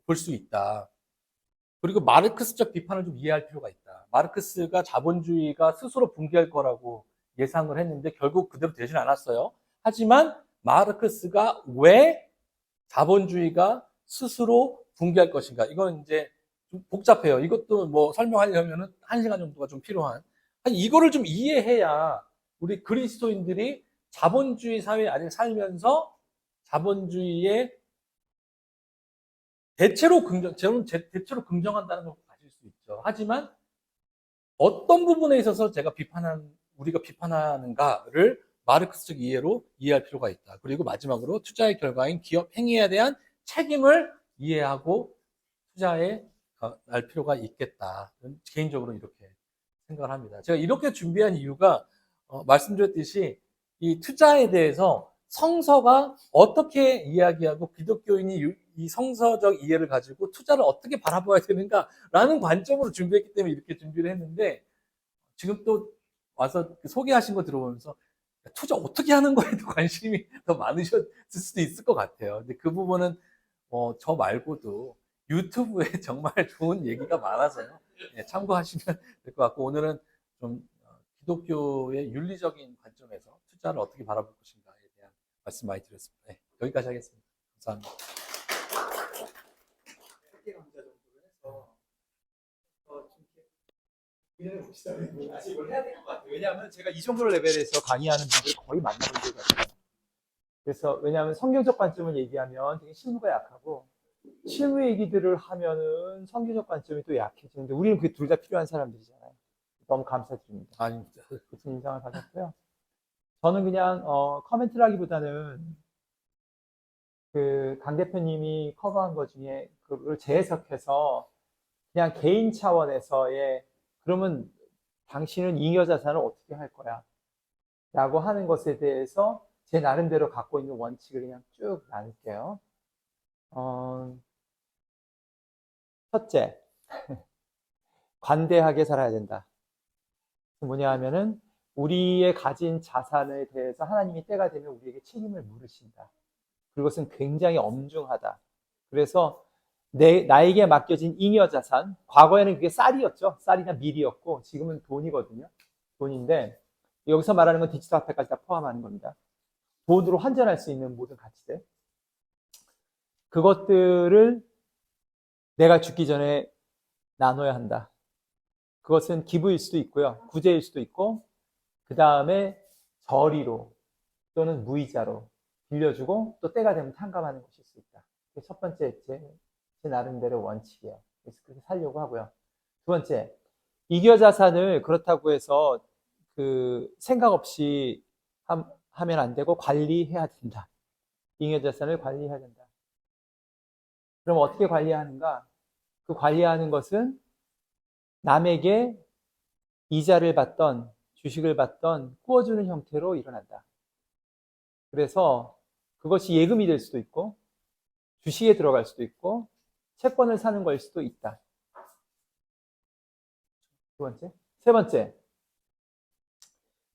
볼 수 있다. 그리고 마르크스적 비판을 좀 이해할 필요가 있다. 마르크스가 자본주의가 스스로 붕괴할 거라고 예상을 했는데 결국 그대로 되진 않았어요. 하지만 마르크스가 왜 자본주의가 스스로 붕괴할 것인가? 이건 이제 좀 복잡해요. 이것도 뭐 설명하려면 1시간 정도가 좀 필요한. 이거를 좀 이해해야 우리 그리스도인들이 자본주의 사회에 아직 살면서 자본주의의 대체로 긍정한다는 걸 가질 수 있죠. 하지만 어떤 부분에 있어서 우리가 비판하는가를 마르크스적 이해로 이해할 필요가 있다. 그리고 마지막으로 투자의 결과인 기업 행위에 대한 책임을 이해하고 투자에 알 필요가 있겠다. 개인적으로 이렇게 생각을 합니다. 제가 이렇게 준비한 이유가 말씀드렸듯이 이 투자에 대해서 성서가 어떻게 이야기하고 기독교인이 이 성서적 이해를 가지고 투자를 어떻게 바라봐야 되는가라는 관점으로 준비했기 때문에 이렇게 준비를 했는데 지금 또 와서 소개하신 거 들어보면서 투자 어떻게 하는 거에도 관심이 더 많으셨을 수도 있을 것 같아요. 근데 그 부분은 저 말고도 유튜브에 정말 좋은 얘기가 많아서요. 예, 참고하시면 될 것 같고 오늘은 좀 기독교의 윤리적인 관점에서 투자를 어떻게 바라볼 것인가에 대한 말씀 많이 드렸습니다. 네, 여기까지 하겠습니다. 감사합니다. 다시 이걸 해야 될 것 같아요. 왜냐하면 제가 이 정도 레벨에서 강의하는 분들 거의 만나본 적이 없어요. 그래서 왜냐하면 성경적 관점을 얘기하면 되게 실무가 약하고 실무 얘기들을 하면은 성경적 관점이 또 약해지는데 우리는 그 둘 다 필요한 사람들이잖아요. 너무 감사드립니다. 아닙니다. 무슨 인상을 받았고요. 저는 그냥 커멘트를 하기보다는 그 강 대표님이 커버한 것 중에 그걸 재해석해서 그냥 개인 차원에서의 그러면 당신은 잉여 자산을 어떻게 할 거야? 라고 하는 것에 대해서 제 나름대로 갖고 있는 원칙을 그냥 쭉 나눌게요. 첫째, 관대하게 살아야 된다. 뭐냐 하면은 우리의 가진 자산에 대해서 하나님이 때가 되면 우리에게 책임을 물으신다. 그것은 굉장히 엄중하다. 그래서 나에게 맡겨진 잉여 자산, 과거에는 그게 쌀이었죠. 쌀이나 밀이었고 지금은 돈이거든요. 돈인데 여기서 말하는 건 디지털 화폐까지 다 포함하는 겁니다. 돈으로 환전할 수 있는 모든 가치들. 그것들을 내가 죽기 전에 나눠야 한다. 그것은 기부일 수도 있고요. 구제일 수도 있고 그 다음에 저리로 또는 무이자로 빌려주고 또 때가 되면 탕감하는 것일 수 있다. 그게 첫 번째 제 나름대로 원칙이에요. 그래서 그렇게 살려고 하고요. 두 번째, 잉여 자산을 그렇다고 해서 그 생각 없이 하면 안 되고 관리해야 된다. 잉여 자산을 관리해야 된다. 그럼 어떻게 관리하는가? 그 관리하는 것은 남에게 이자를 받던 주식을 받던 꾸어주는 형태로 일어난다. 그래서 그것이 예금이 될 수도 있고 주식에 들어갈 수도 있고 채권을 사는 걸 수도 있다. 두 번째. 세 번째.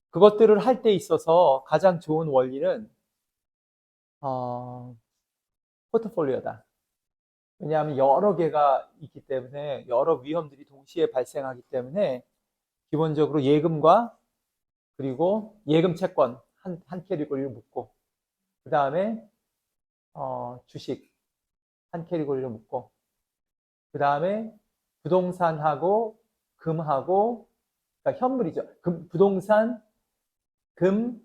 그것들을 할 때 있어서 가장 좋은 원리는 포트폴리오다. 왜냐하면 여러 개가 있기 때문에 여러 위험들이 동시에 발생하기 때문에 기본적으로 예금과 그리고 예금 채권 한 캐리고리를 묶고 그 다음에 주식 한 캐리고리를 묶고 그 다음에 부동산하고 금하고 그러니까 현물이죠. 부동산, 금,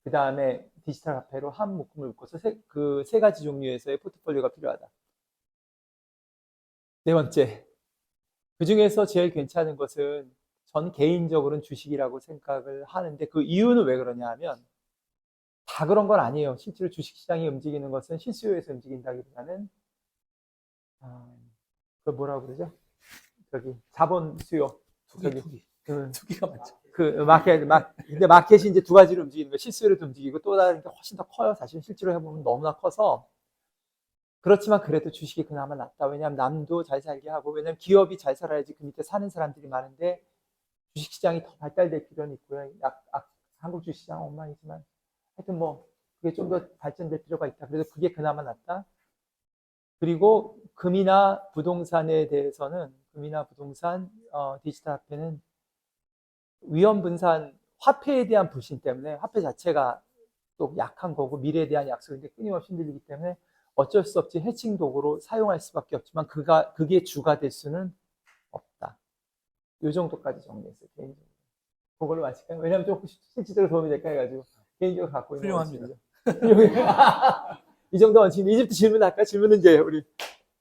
그 다음에 디지털 화폐로 한 묶음을 묶어서 그 세 가지 종류에서의 포트폴리오가 필요하다. 네 번째, 그 중에서 제일 괜찮은 것은 전 개인적으로는 주식이라고 생각을 하는데 그 이유는 왜 그러냐 하면 다 그런 건 아니에요. 실제로 주식시장이 움직이는 것은 실수요에서 움직인다기보다는 그걸 뭐라고 그러죠? 저기 자본 수요. 투기가 많죠. 근데 마켓이 이제 두 가지로 움직이는 거예요. 실수요로 움직이고 또 다른 게 훨씬 더 커요. 사실 실제로 해보면 너무나 커서 그렇지만 그래도 주식이 그나마 낫다. 왜냐하면 남도 잘 살게 하고 왜냐하면 기업이 잘 살아야지 그 밑에 사는 사람들이 많은데 주식시장이 더 발달될 필요는 있고요. 한국 주식시장 엉망이지만 하여튼 뭐 그게 좀 더 발전될 필요가 있다. 그래서 그게 그나마 낫다. 그리고 금이나 부동산에 대해서는 금이나 부동산, 디지털 화폐는 위험 분산, 화폐에 대한 불신 때문에 화폐 자체가 또 약한 거고 미래에 대한 약속인데 끊임없이 흔들리기 때문에 어쩔 수 없이 해칭 도구로 사용할 수밖에 없지만 그게 주가 될 수는 없다. 이 정도까지 정리했어요. 개인적으로. 그걸로 마칠까요? 왜냐하면 조금 실질적으로 도움이 될까 해가지고 개인적으로 갖고 있는 훌륭합니다. 이 정도 원칙. 이제부터 질문할까요? 질문은 이제 우리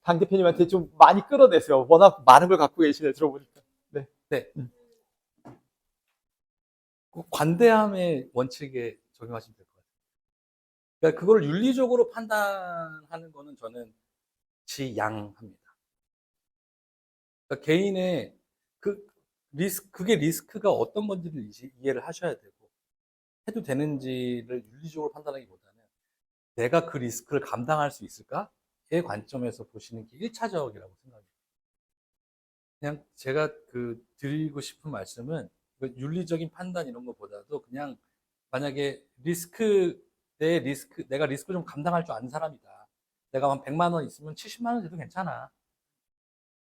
강 대표님한테 좀 많이 끌어내세요. 워낙 많은 걸 갖고 계시네 들어보니까. 네. 네. 관대함의 원칙에 적용하시면 될 것 같아요. 그러니까 그걸 윤리적으로 판단하는 거는 저는 지양합니다. 그러니까 개인의 그게 리스크가 어떤 건지를 이해를 하셔야 되고 해도 되는지를 윤리적으로 판단하기보다는 내가 그 리스크를 감당할 수 있을까의 관점에서 보시는 게 1차적이라고 생각해요. 그냥 제가 드리고 싶은 말씀은 윤리적인 판단 이런 것보다도 그냥 만약에 내가 리스크 좀 감당할 줄 아는 사람이다. 내가 한 100만 원 있으면 70만 원 돼도 괜찮아.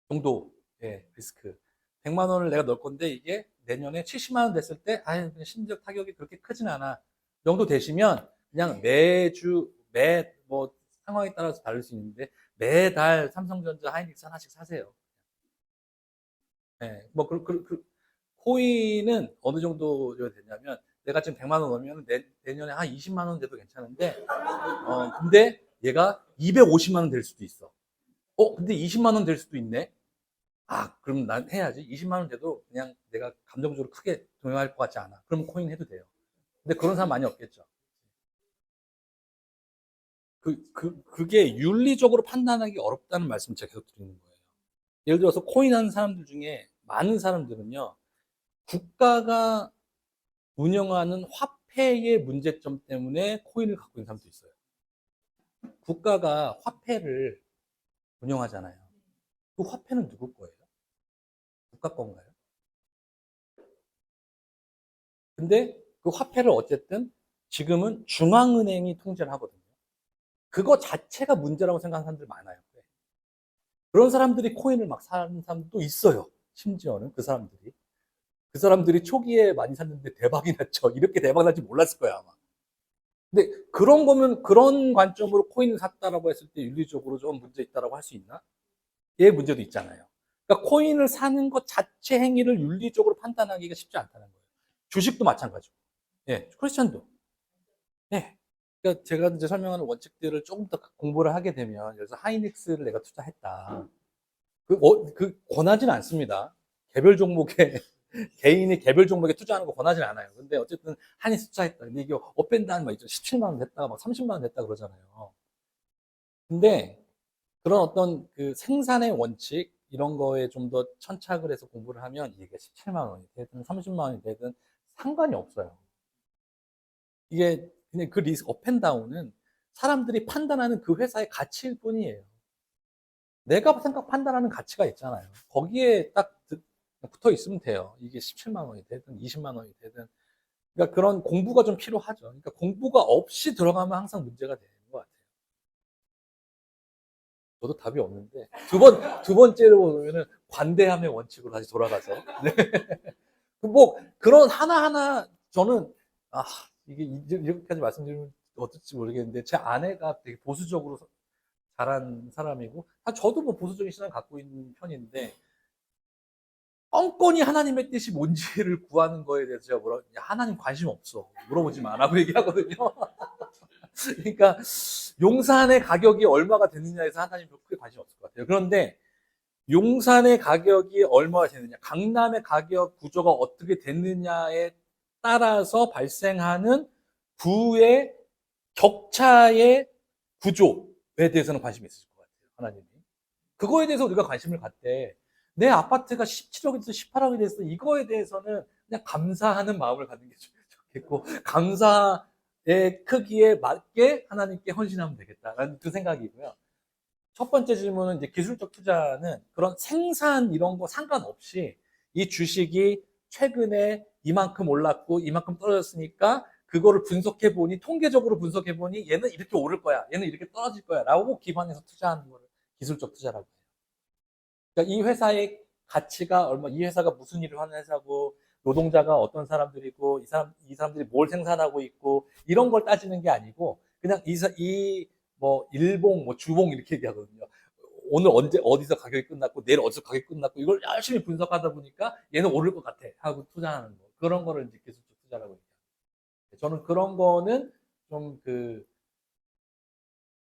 정도, 예, 리스크. 100만 원을 내가 넣을 건데 이게 내년에 70만 원 됐을 때, 그냥 심리적 타격이 그렇게 크진 않아. 이 정도 되시면 그냥 뭐, 상황에 따라서 다를 수 있는데 매달 삼성전자 하이닉스 하나씩 사세요. 예, 뭐, 코인은 어느 정도 되냐면 내가 지금 100만 원 넣으면 내년에 한 20만 원 돼도 괜찮은데, 근데 얘가 250만 원 될 수도 있어. 근데 20만 원 될 수도 있네. 그럼 난 해야지. 20만 원 돼도 그냥 내가 감정적으로 크게 동요할 것 같지 않아. 그럼 코인 해도 돼요. 근데 그런 사람 많이 없겠죠. 그게 윤리적으로 판단하기 어렵다는 말씀을 제가 계속 드리는 거예요. 예를 들어서 코인 하는 사람들 중에 많은 사람들은요, 국가가 운영하는 화폐의 문제점 때문에 코인을 갖고 있는 사람도 있어요. 국가가 화폐를 운영하잖아요. 그 화폐는 누구 거예요? 국가 건가요? 근데 그 화폐를 어쨌든 지금은 중앙은행이 통제를 하거든요. 그거 자체가 문제라고 생각하는 사람들 많아요. 그런 사람들이 코인을 막 사는 사람도 있어요. 심지어는 그 사람들이 초기에 많이 샀는데 대박이 났죠. 이렇게 대박 날지 몰랐을 거야, 아마. 근데 그런 거면, 그런 관점으로 코인을 샀다라고 했을 때 윤리적으로 좀 문제 있다라고 할 수 있나? 얘 문제도 있잖아요. 그러니까 코인을 사는 것 자체 행위를 윤리적으로 판단하기가 쉽지 않다는 거예요. 주식도 마찬가지고. 예, 크리스천도. 예. 그러니까 제가 이제 설명하는 원칙들을 조금 더 공부를 하게 되면, 그래서 하이닉스를 내가 투자했다. 권하진 않습니다. 개별 종목에, 개인이 개별 종목에 투자하는 거 권하진 않아요. 근데 어쨌든 하이닉스 투자했다. 근데 이게 업앤다운 막 있죠. 17만 원 됐다가 막 30만 원 됐다 그러잖아요. 근데 그런 어떤 그 생산의 원칙, 이런 거에 좀 더 천착을 해서 공부를 하면 이게 17만 원이 되든 30만 원이 되든 상관이 없어요. 이게 그냥 그 리스크 업앤다운은 사람들이 판단하는 그 회사의 가치일 뿐이에요. 내가 판단하는 가치가 있잖아요. 거기에 딱 붙어 있으면 돼요. 이게 17만 원이 되든 20만 원이 되든. 그러니까 그런 공부가 좀 필요하죠. 그러니까 공부가 없이 들어가면 항상 문제가 되는 것 같아요. 저도 답이 없는데 두 번째로 보면은 관대함의 원칙으로 다시 돌아가서 네. 뭐 그런 하나하나 저는 이게 이렇게까지 말씀드리면 어떨지 모르겠는데 제 아내가 되게 보수적으로 자란 사람이고 저도 뭐 보수적인 신앙을 갖고 있는 편인데 뻔뻔히 하나님의 뜻이 뭔지를 구하는 거에 대해서 제가 하나님 관심 없어 물어보지 마라고 얘기하거든요. 그러니까 용산의 가격이 얼마가 되느냐에서 하나님 크게 관심 없을 것 같아요. 그런데 용산의 가격이 얼마가 되느냐, 강남의 가격 구조가 어떻게 됐느냐에 따라서 발생하는 부의 격차의 구조에 대해서는 관심이 있으실 것 같아요. 하나님이. 그거에 대해서 우리가 관심을 갖되 내 아파트가 17억이 돼서 18억이 돼서 이거에 대해서는 그냥 감사하는 마음을 갖는 게 좋겠고 감사의 크기에 맞게 하나님께 헌신하면 되겠다라는 그 생각이고요. 첫 번째 질문은 이제 기술적 투자는 그런 생산 이런 거 상관없이 이 주식이 최근에 이만큼 올랐고 이만큼 떨어졌으니까 그거를 분석해 보니 통계적으로 분석해 보니 얘는 이렇게 오를 거야, 얘는 이렇게 떨어질 거야라고 기반해서 투자하는 거를 기술적 투자라고 해요. 그러니까 이 회사의 가치가 얼마, 이 회사가 무슨 일을 하는 회사고 노동자가 어떤 사람들이고 이 사람들이 뭘 생산하고 있고 이런 걸 따지는 게 아니고 그냥 뭐 일봉, 뭐 주봉 이렇게 얘기하거든요. 오늘 어디서 가격이 끝났고 내일 어디서 가격이 끝났고 이걸 열심히 분석하다 보니까 얘는 오를 것 같아 하고 투자하는 거, 그런 거를 이제 기술적 투자라고 얘기해요. 저는 그런 거는 좀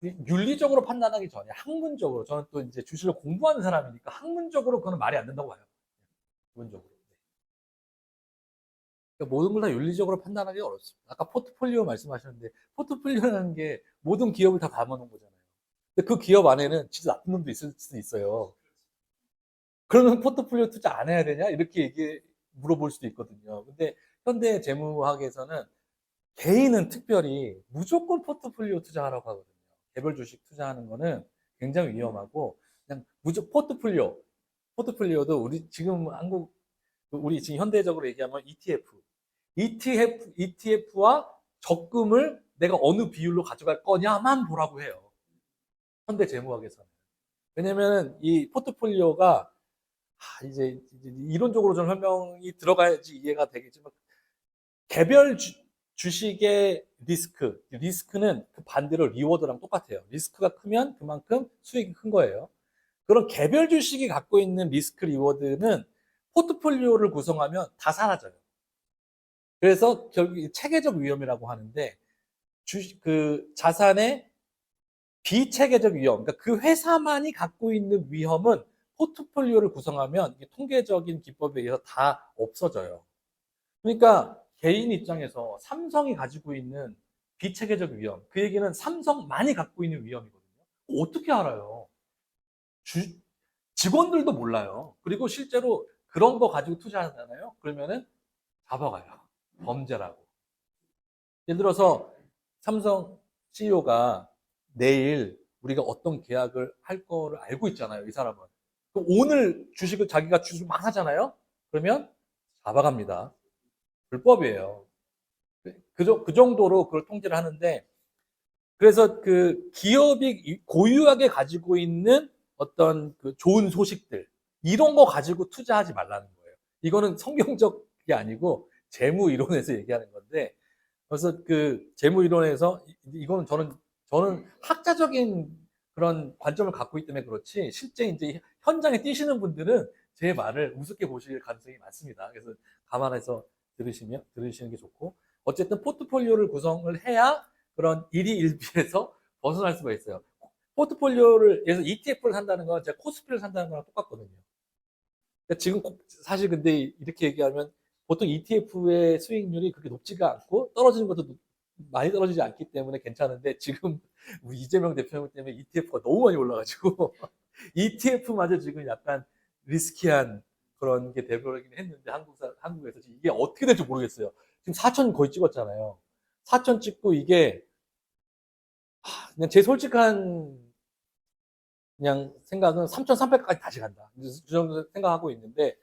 윤리적으로 판단하기 전에 학문적으로, 저는 또 이제 주식을 공부하는 사람이니까 학문적으로 그거는 말이 안 된다고 봐요. 기본적으로. 그러니까 모든 걸 다 윤리적으로 판단하기 어렵습니다. 아까 포트폴리오 말씀하셨는데 포트폴리오라는 게 모든 기업을 다 담아놓은 거잖아요. 근데 그 기업 안에는 진짜 나쁜 놈도 있을 수도 있어요. 그러면 포트폴리오 투자 안 해야 되냐? 이렇게 물어볼 수도 있거든요. 근데 현대 재무학에서는 개인은 특별히 무조건 포트폴리오 투자하라고 하거든요. 개별 주식 투자하는 거는 굉장히 위험하고 그냥 무조건 포트폴리오도 우리 지금 우리 지금 현대적으로 얘기하면 ETF와 적금을 내가 어느 비율로 가져갈 거냐만 보라고 해요. 현대재무학에서는. 왜냐면 이 포트폴리오가 이제 이론적으로 좀 설명이 들어가야지 이해가 되겠지만 개별 주식의 리스크는 그 반대로 리워드랑 똑같아요. 리스크가 크면 그만큼 수익이 큰 거예요. 그런 개별 주식이 갖고 있는 리스크 리워드는 포트폴리오를 구성하면 다 사라져요. 그래서 결국 체계적 위험이라고 하는데 그 자산의 비체계적 위험, 그러니까 그 회사만이 갖고 있는 위험은 포트폴리오를 구성하면 이게 통계적인 기법에 의해서 다 없어져요. 그러니까 개인 입장에서 삼성이 가지고 있는 비체계적 위험, 그 얘기는 삼성만이 갖고 있는 위험이거든요. 어떻게 알아요? 직원들도 몰라요. 그리고 실제로 그런 거 가지고 투자하잖아요. 그러면은 잡아가요. 범죄라고. 예를 들어서 삼성 CEO가 내일 우리가 어떤 계약을 할 거를 알고 있잖아요. 이 사람은. 그럼 오늘 주식을 자기가 주식을 막 하잖아요. 그러면 잡아갑니다. 불법이에요. 그 정도로 그걸 통제를 하는데, 그래서 그 기업이 고유하게 가지고 있는 어떤 그 좋은 소식들, 이런 거 가지고 투자하지 말라는 거예요. 이거는 성경적이 아니고 재무 이론에서 얘기하는 건데, 그래서 그 재무 이론에서 이거는 저는 학자적인 그런 관점을 갖고 있기 때문에 그렇지, 실제 이제 현장에 뛰시는 분들은 제 말을 우습게 보실 가능성이 많습니다. 그래서 감안해서 들으시는 게 좋고, 어쨌든 포트폴리오를 구성을 해야 그런 일희일비에서 벗어날 수가 있어요. 포트폴리오를, 예를 들어서 ETF를 산다는 건 제가 코스피를 산다는 거랑 똑같거든요. 그러니까 지금 사실 근데 이렇게 얘기하면 보통 ETF의 수익률이 그렇게 높지가 않고 떨어지는 것도 많이 떨어지지 않기 때문에 괜찮은데, 지금 우리 이재명 대표님 때문에 ETF가 너무 많이 올라가지고 ETF마저 지금 약간 리스키한 그런 게 되버리긴 했는데, 한국에서 지금 이게 어떻게 될지 모르겠어요. 지금 4천 거의 찍었잖아요. 4천 찍고 이게 그냥 제 솔직한 그냥 생각은 3,300까지 다시 간다. 그 정도 생각하고 있는데,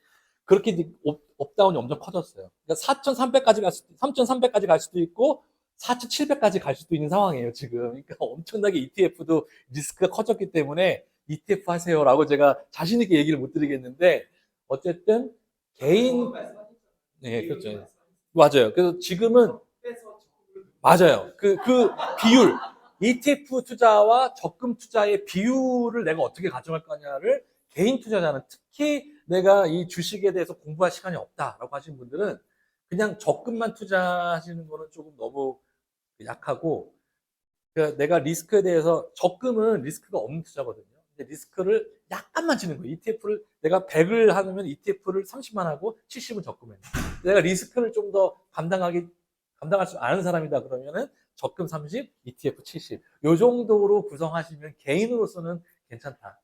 그렇게 업다운이 엄청 커졌어요. 그러니까 3,300까지 갈 수도 있고 4,700까지 갈 수도 있는 상황이에요, 지금. 그러니까 엄청나게 ETF도 리스크가 커졌기 때문에 ETF 하세요라고 제가 자신 있게 얘기를 못 드리겠는데, 어쨌든 개인, 네, 그렇죠. 맞아요. 그래서 지금은 맞아요. 그 비율, ETF 투자와 적금 투자의 비율을 내가 어떻게 가정할 거냐를 개인 투자자는, 특히 내가 이 주식에 대해서 공부할 시간이 없다라고 하시는 분들은 그냥 적금만 투자하시는 거는 조금 너무 약하고, 그러니까 내가 리스크에 대해서, 적금은 리스크가 없는 투자거든요. 근데 리스크를 약간만 지는 거예요. ETF를 내가 100을 하면 ETF를 30만 하고 70은 적금에. 내가 리스크를 좀 더 감당할 수 아는 사람이다 그러면은 적금 30, ETF 70. 요 정도로 구성하시면 개인으로서는 괜찮다.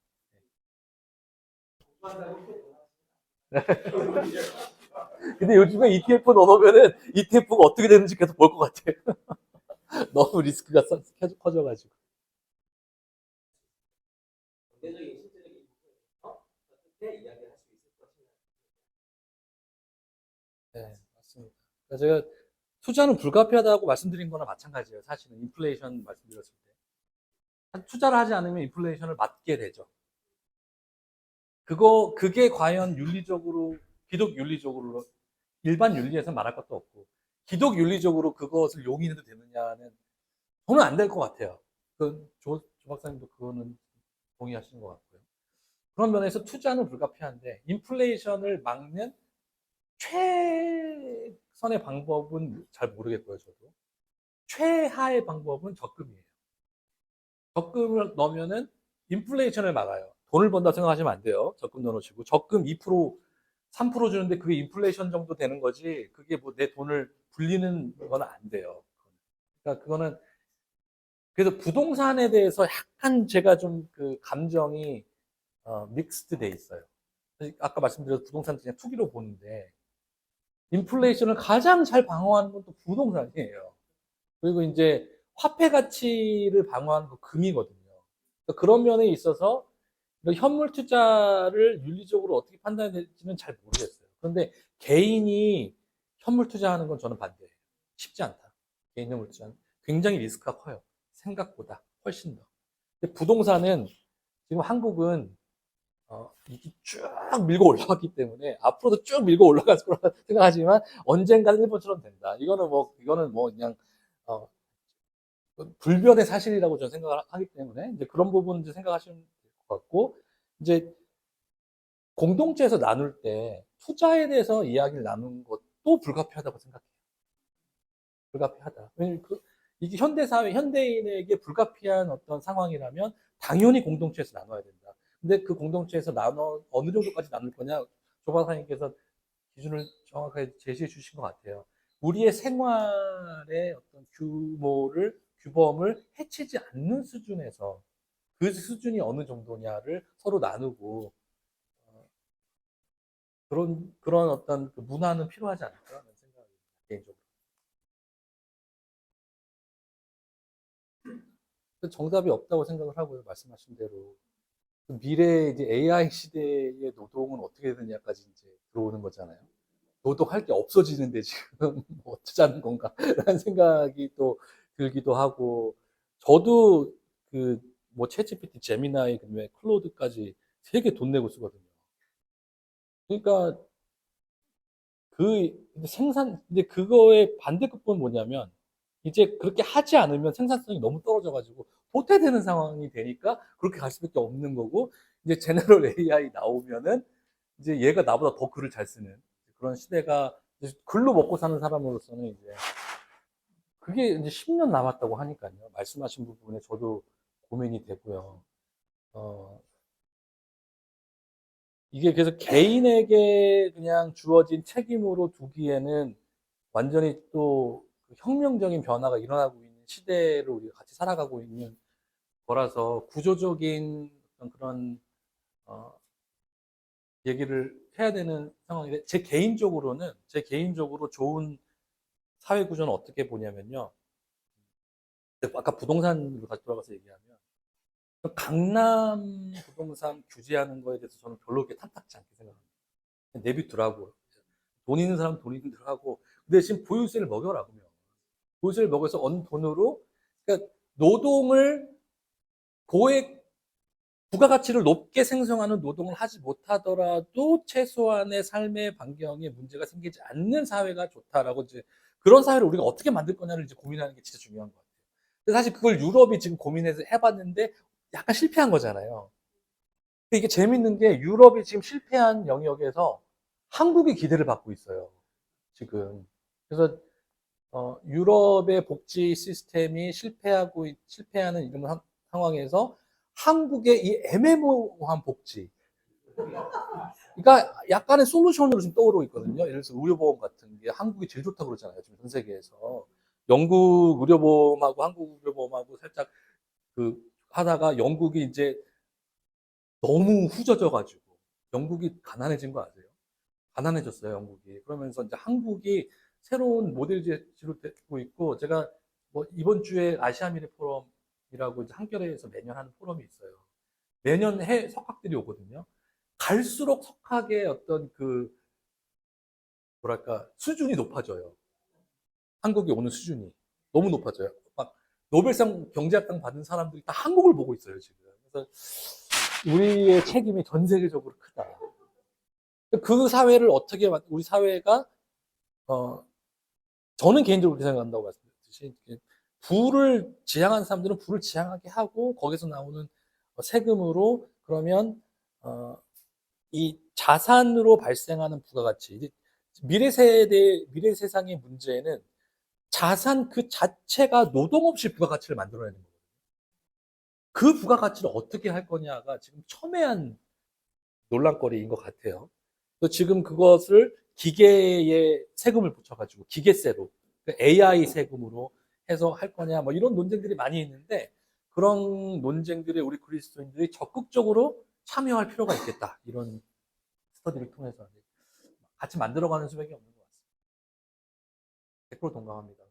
근데 요즘에 ETF 넣어놓으면은 ETF가 어떻게 되는지 계속 볼 것 같아요. 너무 리스크가 커져가지고. 네, 맞습니다. 그래서 제가 투자는 불가피하다고 말씀드린 거나 마찬가지예요. 사실은 인플레이션 말씀드렸을 때. 투자를 하지 않으면 인플레이션을 맞게 되죠. 그게 과연 윤리적으로, 기독 윤리적으로, 일반 윤리에서 말할 것도 없고, 기독 윤리적으로 그것을 용인해도 되느냐는 저는 안 될 것 같아요. 조 박사님도 그거는 동의하시는 것 같고요. 그런 면에서 투자는 불가피한데, 인플레이션을 막는 최선의 방법은 잘 모르겠고요, 저도. 최하의 방법은 적금이에요. 적금을 넣으면은 인플레이션을 막아요. 돈을 번다 생각하시면 안 돼요. 적금 넣어놓으시고. 적금 2%, 3% 주는데 그게 인플레이션 정도 되는 거지, 그게 뭐 내 돈을 불리는 건 안 돼요. 그러니까 그거는, 그래서 부동산에 대해서 약간 제가 좀 그 감정이 믹스드 돼 있어요. 아까 말씀드린 부동산 그냥 투기로 보는데, 인플레이션을 가장 잘 방어하는 건 또 부동산이에요. 그리고 이제 화폐 가치를 방어하는 건 금이거든요. 그러니까 그런 면에 있어서 현물 투자를 윤리적으로 어떻게 판단해야 될지는 잘 모르겠어요. 그런데 개인이 현물 투자하는 건 저는 반대예요. 쉽지 않다. 개인정보를 투자는 굉장히 리스크가 커요. 생각보다 훨씬 더. 근데 부동산은 지금 한국은 이게 쭉 밀고 올라왔기 때문에 앞으로도 쭉 밀고 올라갈 거라 생각하지만 언젠가는 일본처럼 된다. 이거는 뭐 그냥 어, 불변의 사실이라고 저는 생각을 하기 때문에 이제 그런 부분 이제 생각하시면 될 것 같고 이제 공동체에서 나눌 때 투자에 대해서 이야기를 나누는 것도 불가피하다고 생각해요. 불가피하다. 왜냐면 이게 현대 사회, 현대인에게 불가피한 어떤 상황이라면 당연히 공동체에서 나눠야 된다. 근데 그 공동체에서 어느 정도까지 나눌 거냐, 조박사님께서 기준을 정확하게 제시해 주신 것 같아요. 우리의 생활의 어떤 규범을 해치지 않는 수준에서 그 수준이 어느 정도냐를 서로 나누고 그런 어떤 그 문화는 필요하지 않을까라는 생각이 개인적으로. 정답이 없다고 생각을 하고요. 말씀하신 대로. 미래 이제 AI 시대의 노동은 어떻게 되느냐까지 이제 들어오는 거잖아요. 노동할 게 없어지는데 지금 뭐 어쩌자는 건가? 라는 생각이 또 들기도 하고, 저도 그 뭐 챗GPT, 제미나이, 그다음에 클로드까지 되게 돈 내고 쓰거든요. 그러니까 근데 그거의 반대급부는 뭐냐면, 이제 그렇게 하지 않으면 생산성이 너무 떨어져가지고, 도태되는 상황이 되니까 그렇게 갈 수밖에 없는 거고, 이제 제너럴 AI 나오면은, 이제 얘가 나보다 더 글을 잘 쓰는 그런 시대가, 이제 글로 먹고 사는 사람으로서는 이제, 그게 이제 10년 남았다고 하니까요. 말씀하신 부분에 저도 고민이 되고요. 어, 이게 그래서 개인에게 그냥 주어진 책임으로 두기에는 완전히 또 혁명적인 변화가 일어나고 있는 시대를 우리가 같이 살아가고 있는 거라서 구조적인 어떤 그런 어, 얘기를 해야 되는 상황인데 제 개인적으로 좋은 사회 구조는 어떻게 보냐면요. 아까 부동산으로 다시 돌아가서 얘기하면 강남 부동산 규제하는 거에 대해서 저는 별로 그렇게 탐탁지 않게 생각합니다. 내비두라고. 돈 있는 사람은 돈 있는 대로 하고. 그 대신 보유세를 먹여라, 그러면. 보유세를 먹여서 얻는 돈으로, 그러니까 노동을 고액, 부가가치를 높게 생성하는 노동을 하지 못하더라도 최소한의 삶의 반경에 문제가 생기지 않는 사회가 좋다라고 이제 그런 사회를 우리가 어떻게 만들 거냐를 이제 고민하는 게 진짜 중요한 것 같아요. 근데 사실 그걸 유럽이 지금 고민해서 해봤는데 약간 실패한 거잖아요. 근데 이게 재밌는 게 유럽이 지금 실패한 영역에서 한국이 기대를 받고 있어요. 지금. 그래서 유럽의 복지 시스템이 실패하는 이런 상황에서 한국의 이 애매모호한 복지, 그러니까 약간의 솔루션으로 지금 떠오르고 있거든요. 예를 들어서 의료보험 같은 게 한국이 제일 좋다고 그러잖아요. 지금 전 세계에서. 영국 의료보험하고 한국 의료보험하고 살짝 그 하다가 영국이 이제 너무 후져져가지고 영국이 가난해진 거 아세요? 가난해졌어요, 영국이. 그러면서 이제 한국이 새로운 모델지로 되고 있고, 제가 뭐 이번 주에 아시아미래 포럼이라고 이제 한겨레에서 매년 하는 포럼이 있어요. 매년 석학들이 오거든요. 갈수록 석학의 어떤 그, 뭐랄까, 수준이 높아져요. 한국이 오는 수준이. 너무 높아져요. 막 노벨상 경제학상 받은 사람들이 다 한국을 보고 있어요, 지금. 그래서 우리의 책임이 전 세계적으로 크다. 그 사회를 어떻게, 우리 사회가, 어, 저는 개인적으로 그렇게 생각한다고 말씀드렸듯이, 부를 지향하는 사람들은 부를 지향하게 하고, 거기서 나오는 세금으로, 그러면, 이 자산으로 발생하는 부가가치, 미래 세상의 문제는 자산 그 자체가 노동 없이 부가가치를 만들어내는 거예요. 그 부가가치를 어떻게 할 거냐가 지금 첨예한 논란거리인 것 같아요. 지금 그것을 기계에 세금을 붙여가지고 기계세로 AI 세금으로 해서 할 거냐 뭐 이런 논쟁들이 많이 있는데 그런 논쟁들에 우리 그리스도인들이 적극적으로 참여할 필요가 있겠다. 이런 스터디를 통해서 같이 만들어가는 수밖에 없는 것 같습니다. 100% 동감합니다.